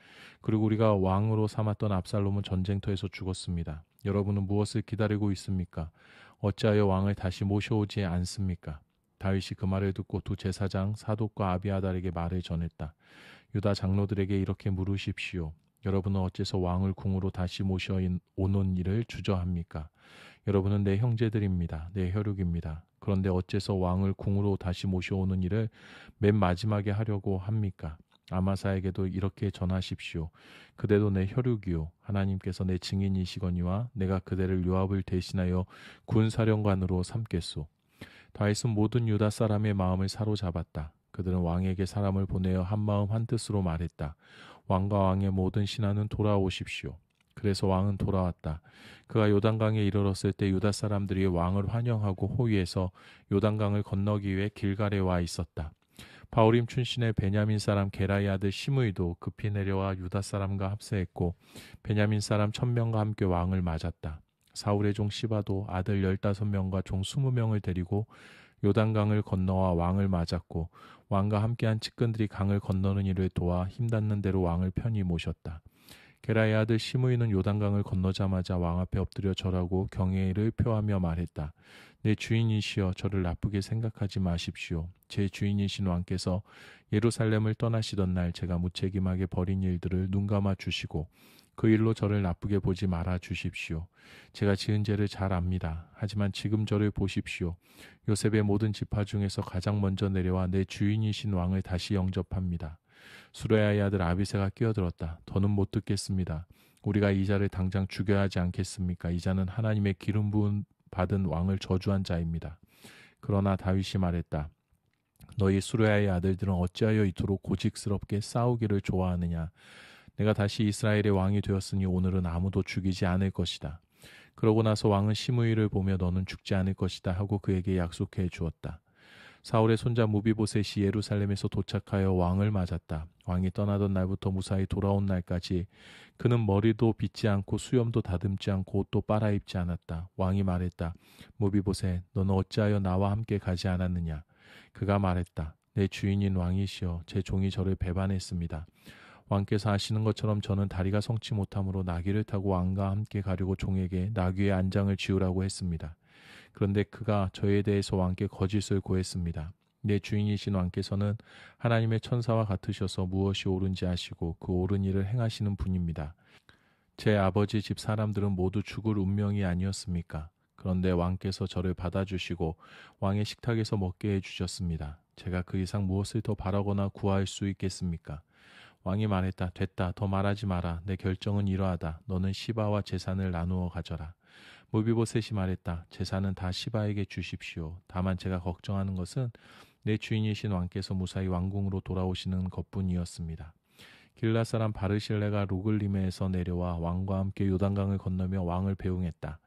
그리고 우리가 왕으로 삼았던 압살롬은 전쟁터에서 죽었습니다. 여러분은 무엇을 기다리고 있습니까? 어찌하여 왕을 다시 모셔오지 않습니까? 다윗이 그 말을 듣고 두 제사장 사독과 아비아달에게 말을 전했다. 유다 장로들에게 이렇게 물으십시오. 여러분은 어째서 왕을 궁으로 다시 모셔오는 일을 주저합니까? 여러분은 내 형제들입니다. 내 혈육입니다. 그런데 어째서 왕을 궁으로 다시 모셔오는 일을 맨 마지막에 하려고 합니까? 아마사에게도 이렇게 전하십시오. 그대도 내 혈육이요 하나님께서 내 증인이시거니와 내가 그대를 요압을 대신하여 군사령관으로 삼겠소. 다윗은 모든 유다 사람의 마음을 사로잡았다. 그들은 왕에게 사람을 보내어 한마음 한뜻으로 말했다. 왕과 왕의 모든 신하는 돌아오십시오. 그래서 왕은 돌아왔다. 그가 요단강에 이르렀을 때 유다 사람들이 왕을 환영하고 호위해서 요단강을 건너기 위해 길갈에 와 있었다. 바울임 출신의 베냐민 사람 게라의 아들 시므이도 급히 내려와 유다 사람과 합세했고 베냐민 사람 1000명과 함께 왕을 맞았다. 사울의 종 시바도 아들 15명과 종 20명을 데리고 요단강을 건너와 왕을 맞았고 왕과 함께한 측근들이 강을 건너는 일을 도와 힘닿는 대로 왕을 편히 모셨다. 게라의 아들 시므이는 요단강을 건너자마자 왕 앞에 엎드려 절하고 경외를 표하며 말했다. 내 주인이시여, 저를 나쁘게 생각하지 마십시오. 제 주인이신 왕께서 예루살렘을 떠나시던 날 제가 무책임하게 벌인 일들을 눈감아 주시고 그 일로 저를 나쁘게 보지 말아 주십시오. 제가 지은 죄를 잘 압니다. 하지만 지금 저를 보십시오. 요셉의 모든 지파 중에서 가장 먼저 내려와 내 주인이신 왕을 다시 영접합니다. 수레아의 아들 아비새가 끼어들었다. 더는 못 듣겠습니다. 우리가 이 자를 당장 죽여야 하지 않겠습니까? 이 자는 하나님의 기름 부은 받은 왕을 저주한 자입니다. 그러나 다윗이 말했다. 너희 수레아의 아들들은 어찌하여 이토록 고직스럽게 싸우기를 좋아하느냐? 내가 다시 이스라엘의 왕이 되었으니 오늘은 아무도 죽이지 않을 것이다. 그러고 나서 왕은 시므이를 보며 너는 죽지 않을 것이다 하고 그에게 약속해 주었다. 사울의 손자 무비보셋이 예루살렘에서 도착하여 왕을 맞았다. 왕이 떠나던 날부터 무사히 돌아온 날까지 그는 머리도 빗지 않고 수염도 다듬지 않고 옷도 빨아입지 않았다. 왕이 말했다. 무비보셋, 너는 어찌하여 나와 함께 가지 않았느냐? 그가 말했다. 내 주인인 왕이시여, 제 종이 저를 배반했습니다. 왕께서 아시는 것처럼 저는 다리가 성치 못하므로 나귀를 타고 왕과 함께 가려고 종에게 나귀의 안장을 지우라고 했습니다. 그런데 그가 저에 대해서 왕께 거짓을 고했습니다. 내 주인이신 왕께서는 하나님의 천사와 같으셔서 무엇이 옳은지 아시고 그 옳은 일을 행하시는 분입니다. 제 아버지 집 사람들은 모두 죽을 운명이 아니었습니까? 그런데 왕께서 저를 받아주시고 왕의 식탁에서 먹게 해주셨습니다. 제가 그 이상 무엇을 더 바라거나 구할 수 있겠습니까? 왕이 말했다. 됐다. 더 말하지 마라. 내 결정은 이러하다. 너는 시바와 재산을 나누어 가져라. 무비보셋이 말했다. 재산은 다 시바에게 주십시오. 다만 제가 걱정하는 것은 내 주인이신 왕께서 무사히 왕궁으로 돌아오시는 것뿐이었습니다. 길라 사람 바르실레가 루글림에서 내려와 왕과 함께 요단강을 건너며 왕을 배웅했다.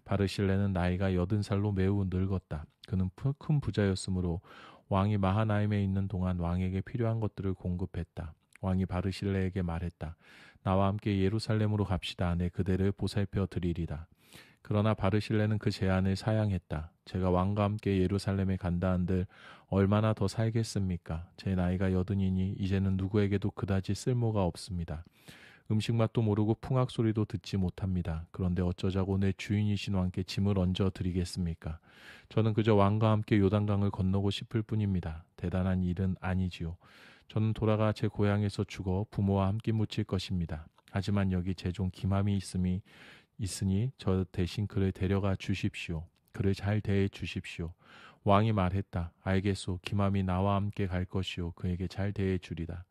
바르실레는 나이가 80살로 매우 늙었다. 그는 큰 부자였으므로 왕이 마하나임에 있는 동안 왕에게 필요한 것들을 공급했다. 왕이 바르실레에게 말했다. 나와 함께 예루살렘으로 갑시다. 내 그대를 보살펴 드리리다. 그러나 바르실레는 그 제안을 사양했다. 제가 왕과 함께 예루살렘에 간다 한들 얼마나 더 살겠습니까? 제 나이가 80이니 이제는 누구에게도 그다지 쓸모가 없습니다. 음식 맛도 모르고 풍악 소리도 듣지 못합니다. 그런데 어쩌자고 내 주인이신 왕께 짐을 얹어 드리겠습니까? 저는 그저 왕과 함께 요단강을 건너고 싶을 뿐입니다. 대단한 일은 아니지요. 저는 돌아가 제 고향에서 죽어 부모와 함께 묻힐 것입니다. 하지만 여기 제 종 기맘이 있으니 저 대신 그를 데려가 주십시오. 그를 잘 대해 주십시오. 왕이 말했다. 알겠소. 기맘이 나와 함께 갈 것이요. 그에게 잘 대해 주리다.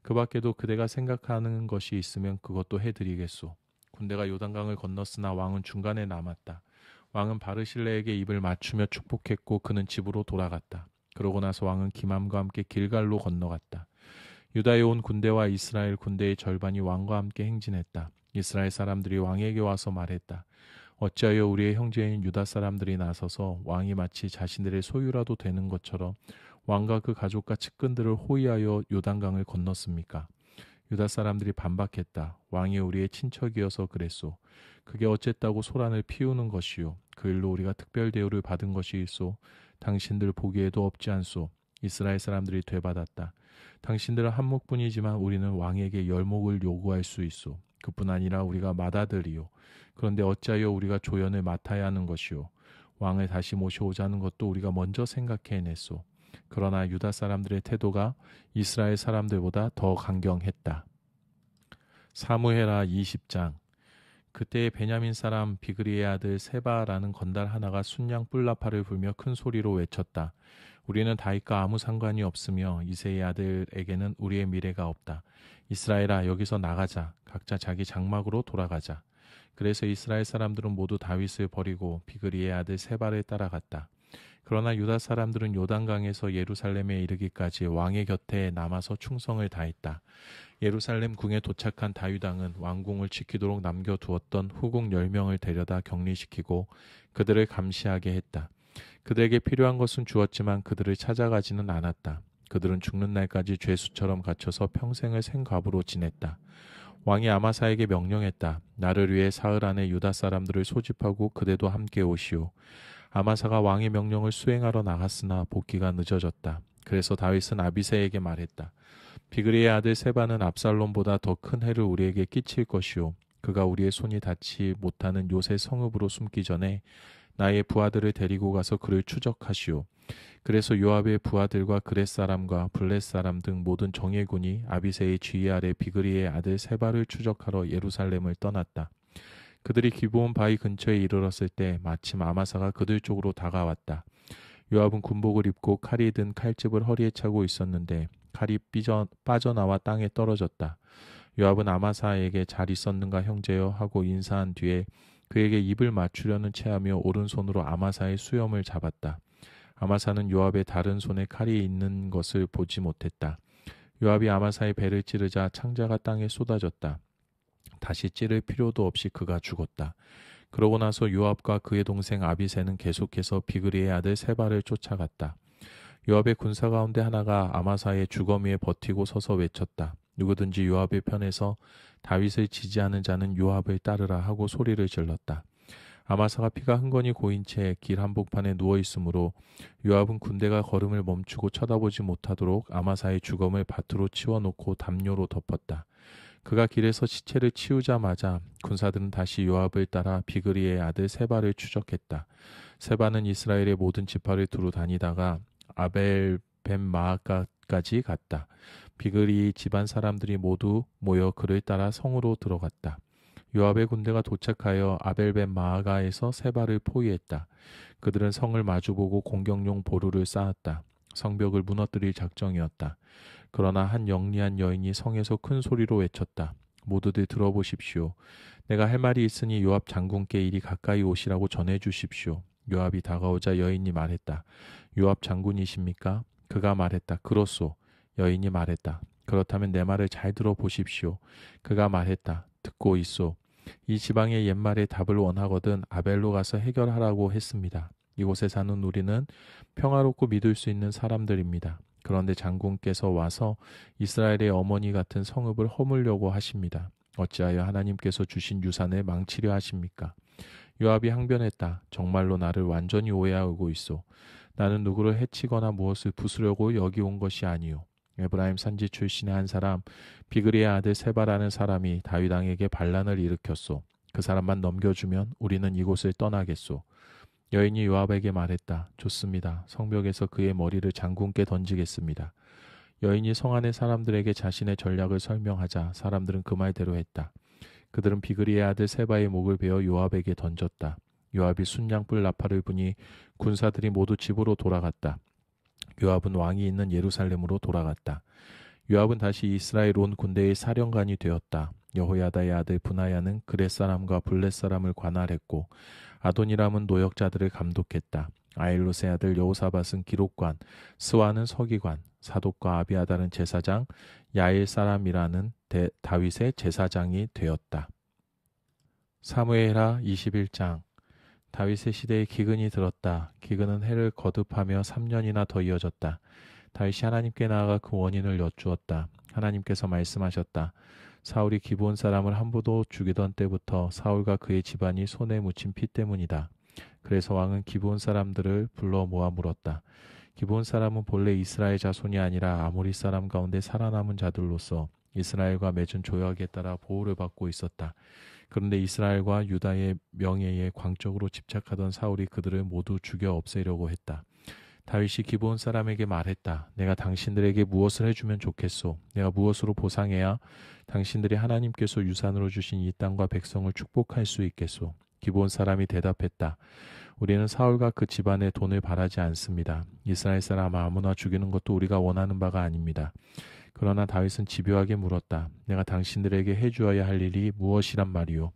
그 밖에도 그대가 생각하는 것이 있으면 그것도 해드리겠소. 군대가 요단강을 건넜으나 왕은 중간에 남았다. 왕은 바르실레에게 입을 맞추며 축복했고 그는 집으로 돌아갔다. 그러고 나서 왕은 기맘과 함께 길갈로 건너갔다. 유다에 온 군대와 이스라엘 군대의 절반이 왕과 함께 행진했다. 이스라엘 사람들이 왕에게 와서 말했다. 어찌하여 우리의 형제인 유다 사람들이 나서서 왕이 마치 자신들의 소유라도 되는 것처럼 왕과 그 가족과 측근들을 호위하여 요단강을 건넜습니까? 유다 사람들이 반박했다. 왕이 우리의 친척이어서 그랬소. 그게 어쨌다고 소란을 피우는 것이요. 그 일로 우리가 특별 대우를 받은 것이있소. 당신들 보기에도 없지 않소. 이스라엘 사람들이 되받았다. 당신들은 한목뿐이지만 우리는 왕에게 열목을 요구할 수 있소. 그뿐 아니라 우리가 맏아들이요. 그런데 어찌하여 우리가 조연을 맡아야 하는 것이요. 왕을 다시 모셔오자는 것도 우리가 먼저 생각해냈소. 그러나 유다 사람들의 태도가 이스라엘 사람들보다 더 강경했다. 사무엘하 20장. 그때 베냐민 사람 비그리의 아들 세바라는 건달 하나가 순양 뿔나파를 불며 큰 소리로 외쳤다. 우리는 다윗과 아무 상관이 없으며 이새의 아들에게는 우리의 미래가 없다. 이스라엘아, 여기서 나가자. 각자 자기 장막으로 돌아가자. 그래서 이스라엘 사람들은 모두 다윗을 버리고 비그리의 아들 세바를 따라갔다. 그러나 유다 사람들은 요단강에서 예루살렘에 이르기까지 왕의 곁에 남아서 충성을 다했다. 예루살렘 궁에 도착한 다윗 왕은 왕궁을 지키도록 남겨두었던 후궁 10명을 데려다 격리시키고 그들을 감시하게 했다. 그들에게 필요한 것은 주었지만 그들을 찾아가지는 않았다. 그들은 죽는 날까지 죄수처럼 갇혀서 평생을 생과부로 지냈다. 왕이 아마사에게 명령했다. 나를 위해 사흘 안에 유다 사람들을 소집하고 그대도 함께 오시오. 아마사가 왕의 명령을 수행하러 나갔으나 복귀가 늦어졌다. 그래서 다윗은 아비새에게 말했다. 비그리의 아들 세바는 압살롬보다 더 큰 해를 우리에게 끼칠 것이요 그가 우리의 손이 닿지 못하는 요새 성읍으로 숨기 전에 나의 부하들을 데리고 가서 그를 추적하시오. 그래서 요압의 부하들과 그렛 사람과 블렛 사람 등 모든 정예군이 아비새의 지휘 아래 비그리의 아들 세바를 추적하러 예루살렘을 떠났다. 그들이 기브온 바위 근처에 이르렀을 때 마침 아마사가 그들 쪽으로 다가왔다. 요압은 군복을 입고 칼이 든 칼집을 허리에 차고 있었는데 칼이 빠져나와 땅에 떨어졌다. 요압은 아마사에게 잘 있었는가 형제여 하고 인사한 뒤에 그에게 입을 맞추려는 체하며 오른손으로 아마사의 수염을 잡았다. 아마사는 요압의 다른 손에 칼이 있는 것을 보지 못했다. 요압이 아마사의 배를 찌르자 창자가 땅에 쏟아졌다. 다시 찌를 필요도 없이 그가 죽었다. 그러고 나서 요압과 그의 동생 아비새는 계속해서 비그리의 아들 세바를 쫓아갔다. 요압의 군사 가운데 하나가 아마사의 주검 위에 버티고 서서 외쳤다. 누구든지 요압의 편에서 다윗을 지지하는 자는 요압을 따르라 하고 소리를 질렀다. 아마사가 피가 흥건히 고인 채 길 한복판에 누워 있으므로 요압은 군대가 걸음을 멈추고 쳐다보지 못하도록 아마사의 주검을 밭으로 치워놓고 담요로 덮었다. 그가 길에서 시체를 치우자마자 군사들은 다시 요압을 따라 비그리의 아들 세바를 추적했다. 세바는 이스라엘의 모든 지파를 두루 다니다가 아벨 벤마아까지 갔다. 비그리 집안 사람들이 모두 모여 그를 따라 성으로 들어갔다. 요압의 군대가 도착하여 아벨 벤마아가에서 세바를 포위했다. 그들은 성을 마주보고 공격용 보루를 쌓았다. 성벽을 무너뜨릴 작정이었다. 그러나 한 영리한 여인이 성에서 큰 소리로 외쳤다. 모두들 들어보십시오. 내가 할 말이 있으니 요압 장군께 이리 가까이 오시라고 전해주십시오. 요압이 다가오자 여인이 말했다. 요압 장군이십니까? 그가 말했다. 그렇소. 여인이 말했다. 그렇다면 내 말을 잘 들어보십시오. 그가 말했다. 듣고 있소. 이 지방의 옛말에 답을 원하거든 아벨로 가서 해결하라고 했습니다. 이곳에 사는 우리는 평화롭고 믿을 수 있는 사람들입니다. 그런데 장군께서 와서 이스라엘의 어머니 같은 성읍을 허물려고 하십니다. 어찌하여 하나님께서 주신 유산을 망치려 하십니까? 요압이 항변했다. 정말로 나를 완전히 오해하고 있소. 나는 누구를 해치거나 무엇을 부수려고 여기 온 것이 아니오. 에브라임 산지 출신의 한 사람 비그리의 아들 세바라는 사람이 다윗 왕에게 반란을 일으켰소. 그 사람만 넘겨주면 우리는 이곳을 떠나겠소. 여인이 요압에게 말했다. 좋습니다. 성벽에서 그의 머리를 장군께 던지겠습니다. 여인이 성 안의 사람들에게 자신의 전략을 설명하자 사람들은 그 말대로 했다. 그들은 비그리의 아들 세바의 목을 베어 요압에게 던졌다. 요압이 순양불 나팔을 부니 군사들이 모두 집으로 돌아갔다. 요압은 왕이 있는 예루살렘으로 돌아갔다. 요압은 다시 이스라엘 온 군대의 사령관이 되었다. 여호야다의 아들 브나야는 그렛 사람과 블렛 사람을 관할했고 아도니람은 노역자들을 감독했다. 아일롯의 아들 여호사밧은 기록관, 스와는 서기관, 사독과 아비아달은 제사장, 야일 사람이라는 다윗의 제사장이 되었다. 사무엘하 21장. 다윗의 시대에 기근이 들었다. 기근은 해를 거듭하며 3년이나 더 이어졌다. 다윗이 하나님께 나아가 그 원인을 여쭈었다. 하나님께서 말씀하셨다. 사울이 기브온 사람을 함부로 죽이던 때부터 사울과 그의 집안이 손에 묻힌 피 때문이다. 그래서 왕은 기브온 사람들을 불러 모아 물었다. 기브온 사람은 본래 이스라엘 자손이 아니라 아모리 사람 가운데 살아남은 자들로서 이스라엘과 맺은 조약에 따라 보호를 받고 있었다. 그런데 이스라엘과 유다의 명예에 광적으로 집착하던 사울이 그들을 모두 죽여 없애려고 했다. 다윗이 기브온 사람에게 말했다. 내가 당신들에게 무엇을 해주면 좋겠소? 내가 무엇으로 보상해야 당신들이 하나님께서 유산으로 주신 이 땅과 백성을 축복할 수 있겠소? 기브온 사람이 대답했다. 우리는 사울과 그 집안의 돈을 바라지 않습니다. 이스라엘 사람 아무나 죽이는 것도 우리가 원하는 바가 아닙니다. 그러나 다윗은 집요하게 물었다. 내가 당신들에게 해주어야 할 일이 무엇이란 말이오?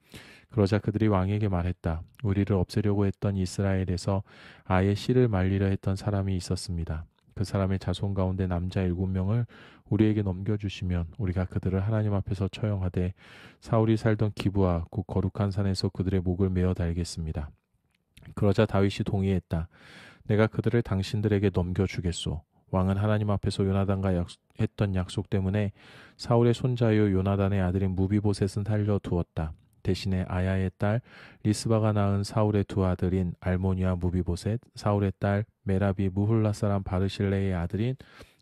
그러자 그들이 왕에게 말했다. 우리를 없애려고 했던 이스라엘에서 아예 씨를 말리려 했던 사람이 있었습니다. 그 사람의 자손 가운데 남자 7명을 우리에게 넘겨주시면 우리가 그들을 하나님 앞에서 처형하되 사울이 살던 기브아 곧 거룩한 산에서 그들의 목을 메어 달겠습니다. 그러자 다윗이 동의했다. 내가 그들을 당신들에게 넘겨주겠소. 왕은 하나님 앞에서 요나단과 했던 약속 때문에 사울의 손자요 요나단의 아들인 무비보셋은 살려두었다. 대신에 아야의 딸 리스바가 낳은 사울의 두 아들인 알모니와 무비보셋, 사울의 딸 메라비 무훌라 사람 바르실레의 아들인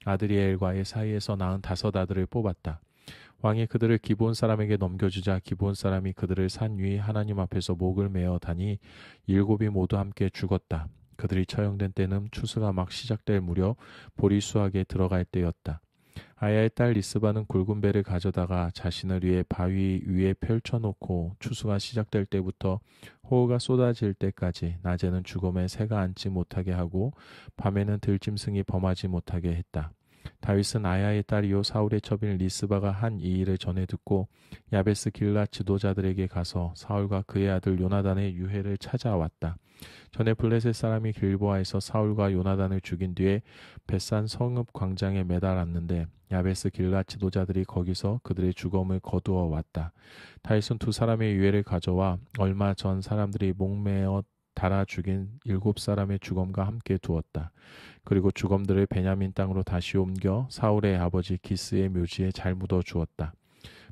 아드리엘과의 사이에서 낳은 5 아들을 뽑았다. 왕이 그들을 기브온 사람에게 넘겨주자 기브온 사람이 그들을 산 위에 하나님 앞에서 목을 메어 다니 7이 모두 함께 죽었다. 그들이 처형된 때는 추수가 막 시작될 무렵 보리 수확에 들어갈 때였다. 아야의 딸 리스바는 굵은 배를 가져다가 자신을 위해 바위 위에 펼쳐놓고 추수가 시작될 때부터 호우가 쏟아질 때까지 낮에는 죽음에 새가 앉지 못하게 하고 밤에는 들짐승이 범하지 못하게 했다. 다윗은 아야의 딸이요 사울의 첩인 리스바가 한 이 일을 전해 듣고 야베스 길라 지도자들에게 가서 사울과 그의 아들 요나단의 유해를 찾아왔다. 전에 블레셋 사람이 길보아에서 사울과 요나단을 죽인 뒤에 벳산 성읍 광장에 매달았는데 야베스 길라 지도자들이 거기서 그들의 죽음을 거두어 왔다. 다윗은 2 사람의 유해를 가져와 얼마 전 사람들이 목매어 달아 죽인 7 사람의 죽음과 함께 두었다. 그리고 죽음들을 베냐민 땅으로 다시 옮겨 사울의 아버지 기스의 묘지에 잘 묻어 주었다.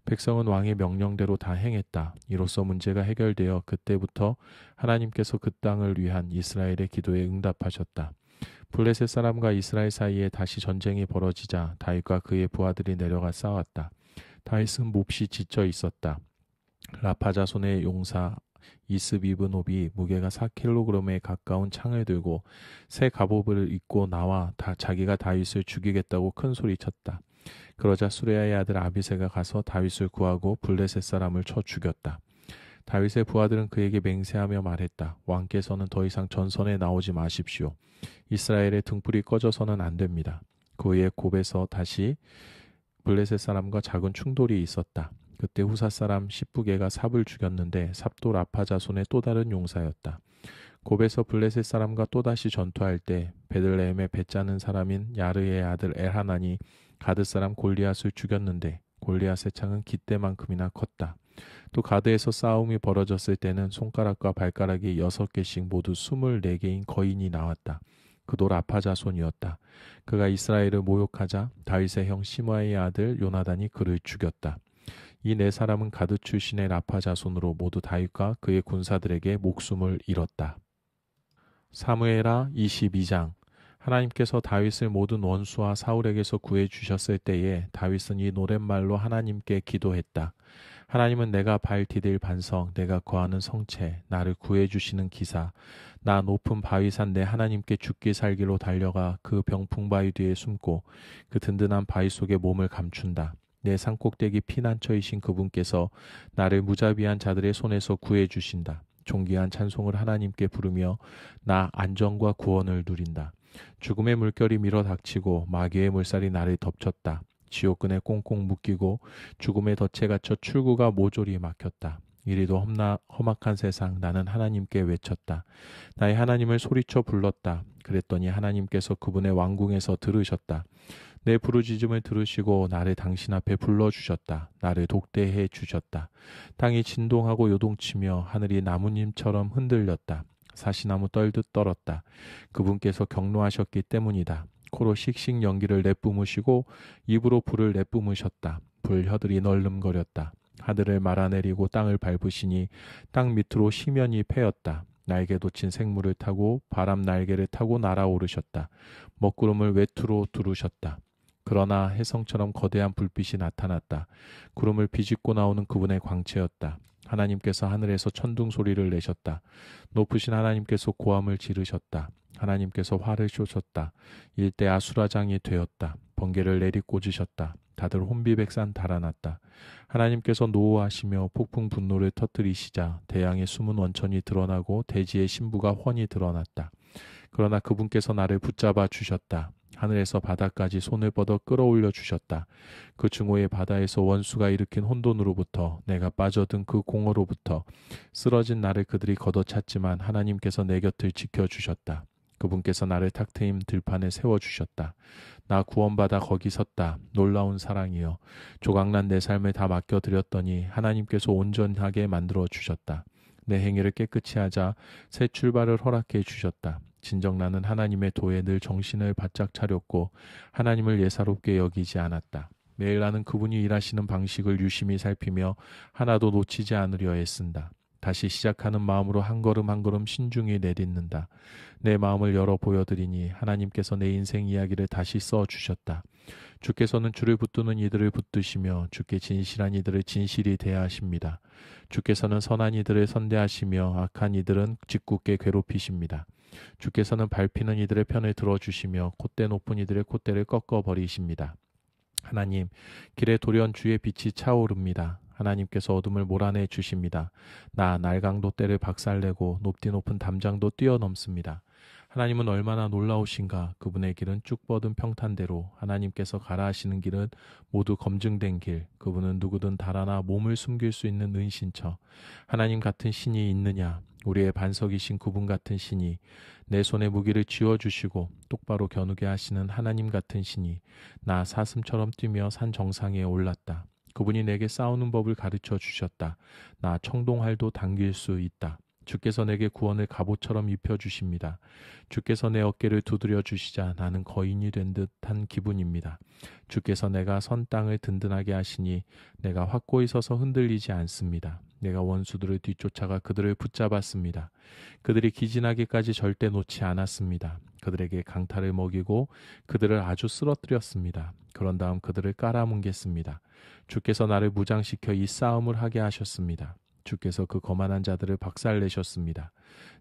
백성은 왕의 명령대로 다 행했다. 이로써 문제가 해결되어 그때부터 하나님께서 그 땅을 위한 이스라엘의 기도에 응답하셨다. 블레셋 사람과 이스라엘 사이에 다시 전쟁이 벌어지자 다윗과 그의 부하들이 내려가 싸웠다. 다윗은 몹시 지쳐 있었다. 라파 자손의 용사 이스비브노비 무게가 4kg에 가까운 창을 들고 새 갑옷을 입고 나와 자기가 다윗을 죽이겠다고 큰 소리쳤다. 그러자 수레야의 아들 아비새가 가서 다윗을 구하고 블레셋 사람을 쳐 죽였다. 다윗의 부하들은 그에게 맹세하며 말했다. 왕께서는 더 이상 전선에 나오지 마십시오. 이스라엘의 등불이 꺼져서는 안 됩니다. 그 후에 곱에서 다시 블레셋 사람과 작은 충돌이 있었다. 그때 후사 사람 시브게가 삽을 죽였는데 삽도 라파 자손의 또 다른 용사였다. 곱에서 블레셋 사람과 또다시 전투할 때 베들레헴에 배 짜는 사람인 야르의 아들 엘하난이 가드 사람 골리앗을 죽였는데 골리앗의 창은 깃대만큼이나 컸다. 또 가드에서 싸움이 벌어졌을 때는 손가락과 발가락이 6개씩 모두 24개인 거인이 나왔다. 그도 라파 자손이었다. 그가 이스라엘을 모욕하자 다윗의 형 시므아의 아들 요나단이 그를 죽였다. 이 4사람은 가드 출신의 라파 자손으로 모두 다윗과 그의 군사들에게 목숨을 잃었다. 사무엘하 22장. 하나님께서 다윗을 모든 원수와 사울에게서 구해주셨을 때에 다윗은 이 노랫말로 하나님께 기도했다. 하나님은 내가 발 디딜 반석, 내가 거하는 성체, 나를 구해주시는 기사, 나 높은 바위산 내 하나님께 죽기 살기로 달려가 그 병풍 바위 뒤에 숨고 그 든든한 바위 속에 몸을 감춘다. 내 산꼭대기 피난처이신 그분께서 나를 무자비한 자들의 손에서 구해주신다. 존귀한 찬송을 하나님께 부르며 나 안정과 구원을 누린다. 죽음의 물결이 밀어닥치고 마귀의 물살이 나를 덮쳤다. 지옥근에 꽁꽁 묶이고 죽음의 덫에 갇혀 출구가 모조리 막혔다. 이리도 험악한 세상 나는 하나님께 외쳤다. 나의 하나님을 소리쳐 불렀다. 그랬더니 하나님께서 그분의 왕궁에서 들으셨다. 내 부르짖음을 들으시고 나를 당신 앞에 불러주셨다. 나를 독대해 주셨다. 땅이 진동하고 요동치며 하늘이 나뭇잎처럼 흔들렸다. 사시나무 떨듯 떨었다. 그분께서 경노하셨기 때문이다. 코로 씩씩 연기를 내뿜으시고 입으로 불을 내뿜으셨다. 불혀들이 널름거렸다. 하늘을 말아내리고 땅을 밟으시니 땅 밑으로 심연이 패였다. 날개 돋친 생물을 타고 바람 날개를 타고 날아오르셨다. 먹구름을 외투로 두르셨다. 그러나 혜성처럼 거대한 불빛이 나타났다. 구름을 비집고 나오는 그분의 광채였다. 하나님께서 하늘에서 천둥 소리를 내셨다. 높으신 하나님께서 고함을 지르셨다. 하나님께서 화를 쏘셨다. 일대 아수라장이 되었다. 번개를 내리꽂으셨다. 다들 혼비백산 달아났다. 하나님께서 노하시며 폭풍 분노를 터뜨리시자 대양의 숨은 원천이 드러나고 대지의 신부가 훤히 드러났다. 그러나 그분께서 나를 붙잡아 주셨다. 하늘에서 바다까지 손을 뻗어 끌어올려 주셨다. 그 증오의 바다에서 원수가 일으킨 혼돈으로부터 내가 빠져든 그 공허로부터 쓰러진 나를 그들이 걷어찼지만 하나님께서 내 곁을 지켜주셨다. 그분께서 나를 탁 트인 들판에 세워주셨다. 나 구원받아 거기 섰다. 놀라운 사랑이여. 조각난 내 삶을 다 맡겨드렸더니 하나님께서 온전하게 만들어 주셨다. 내 행위를 깨끗이 하자 새 출발을 허락해 주셨다. 진정 나는 하나님의 도에 늘 정신을 바짝 차렸고 하나님을 예사롭게 여기지 않았다. 매일 나는 그분이 일하시는 방식을 유심히 살피며 하나도 놓치지 않으려 애쓴다. 다시 시작하는 마음으로 한 걸음 한 걸음 신중히 내딛는다. 내 마음을 열어 보여드리니 하나님께서 내 인생 이야기를 다시 써주셨다. 주께서는 주를 붙드는 이들을 붙드시며 주께 진실한 이들을 진실히 대하십니다. 주께서는 선한 이들을 선대하시며 악한 이들은 짓궂게 괴롭히십니다. 주께서는 밟히는 이들의 편을 들어주시며 콧대 높은 이들의 콧대를 꺾어버리십니다. 하나님, 길에 돌연 주의 빛이 차오릅니다. 하나님께서 어둠을 몰아내 주십니다. 나 날강도 떼를 박살내고 높디 높은 담장도 뛰어넘습니다. 하나님은 얼마나 놀라우신가. 그분의 길은 쭉 뻗은 평탄대로, 하나님께서 가라 하시는 길은 모두 검증된 길. 그분은 누구든 달아나 몸을 숨길 수 있는 은신처. 하나님 같은 신이 있느냐. 우리의 반석이신 그분 같은 신이, 내 손에 무기를 쥐어주시고 똑바로 겨누게 하시는 하나님 같은 신이, 나 사슴처럼 뛰며 산 정상에 올랐다. 그분이 내게 싸우는 법을 가르쳐 주셨다. 나 청동활도 당길 수 있다. 주께서 내게 구원을 갑옷처럼 입혀주십니다. 주께서 내 어깨를 두드려 주시자 나는 거인이 된 듯한 기분입니다. 주께서 내가 선 땅을 든든하게 하시니 내가 확고히 서서 흔들리지 않습니다. 내가 원수들을 뒤쫓아가 그들을 붙잡았습니다. 그들이 기진하기까지 절대 놓지 않았습니다. 그들에게 강탈을 먹이고 그들을 아주 쓰러뜨렸습니다. 그런 다음 그들을 깔아뭉갰습니다. 주께서 나를 무장시켜 이 싸움을 하게 하셨습니다. 주께서 그 거만한 자들을 박살내셨습니다.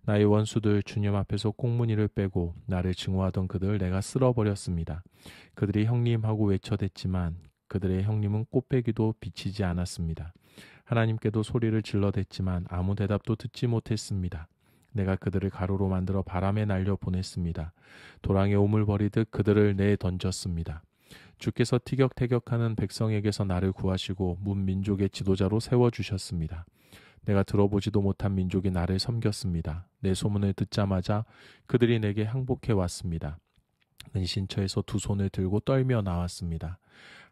나의 원수들 주님 앞에서 꽁무니를 빼고 나를 증오하던 그들을 내가 쓸어버렸습니다. 그들이 형님하고 외쳐댔지만 그들의 형님은 꽃배기도 비치지 않았습니다. 하나님께도 소리를 질러댔지만 아무 대답도 듣지 못했습니다. 내가 그들을 가로로 만들어 바람에 날려 보냈습니다. 도랑에 오물 버리듯 그들을 내던졌습니다. 주께서 티격태격하는 백성에게서 나를 구하시고 문민족의 지도자로 세워주셨습니다. 내가 들어보지도 못한 민족이 나를 섬겼습니다. 내 소문을 듣자마자 그들이 내게 항복해 왔습니다. 은신처에서 두 손을 들고 떨며 나왔습니다.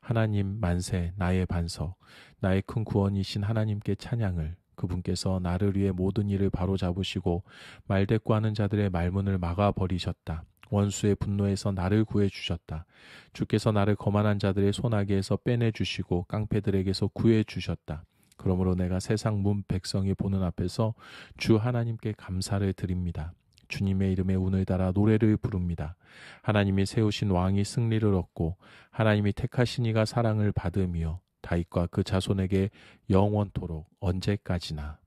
하나님 만세, 나의 반석, 나의 큰 구원이신 하나님께 찬양을. 그분께서 나를 위해 모든 일을 바로잡으시고 말대꾸하는 자들의 말문을 막아버리셨다. 원수의 분노에서 나를 구해주셨다. 주께서 나를 거만한 자들의 손아귀에서 빼내주시고 깡패들에게서 구해주셨다. 그러므로 내가 세상 문 백성이 보는 앞에서 주 하나님께 감사를 드립니다. 주님의 이름에 운을 달아 노래를 부릅니다. 하나님이 세우신 왕이 승리를 얻고 하나님이 택하신 이가 사랑을 받으며 다윗과 그 자손에게 영원토록 언제까지나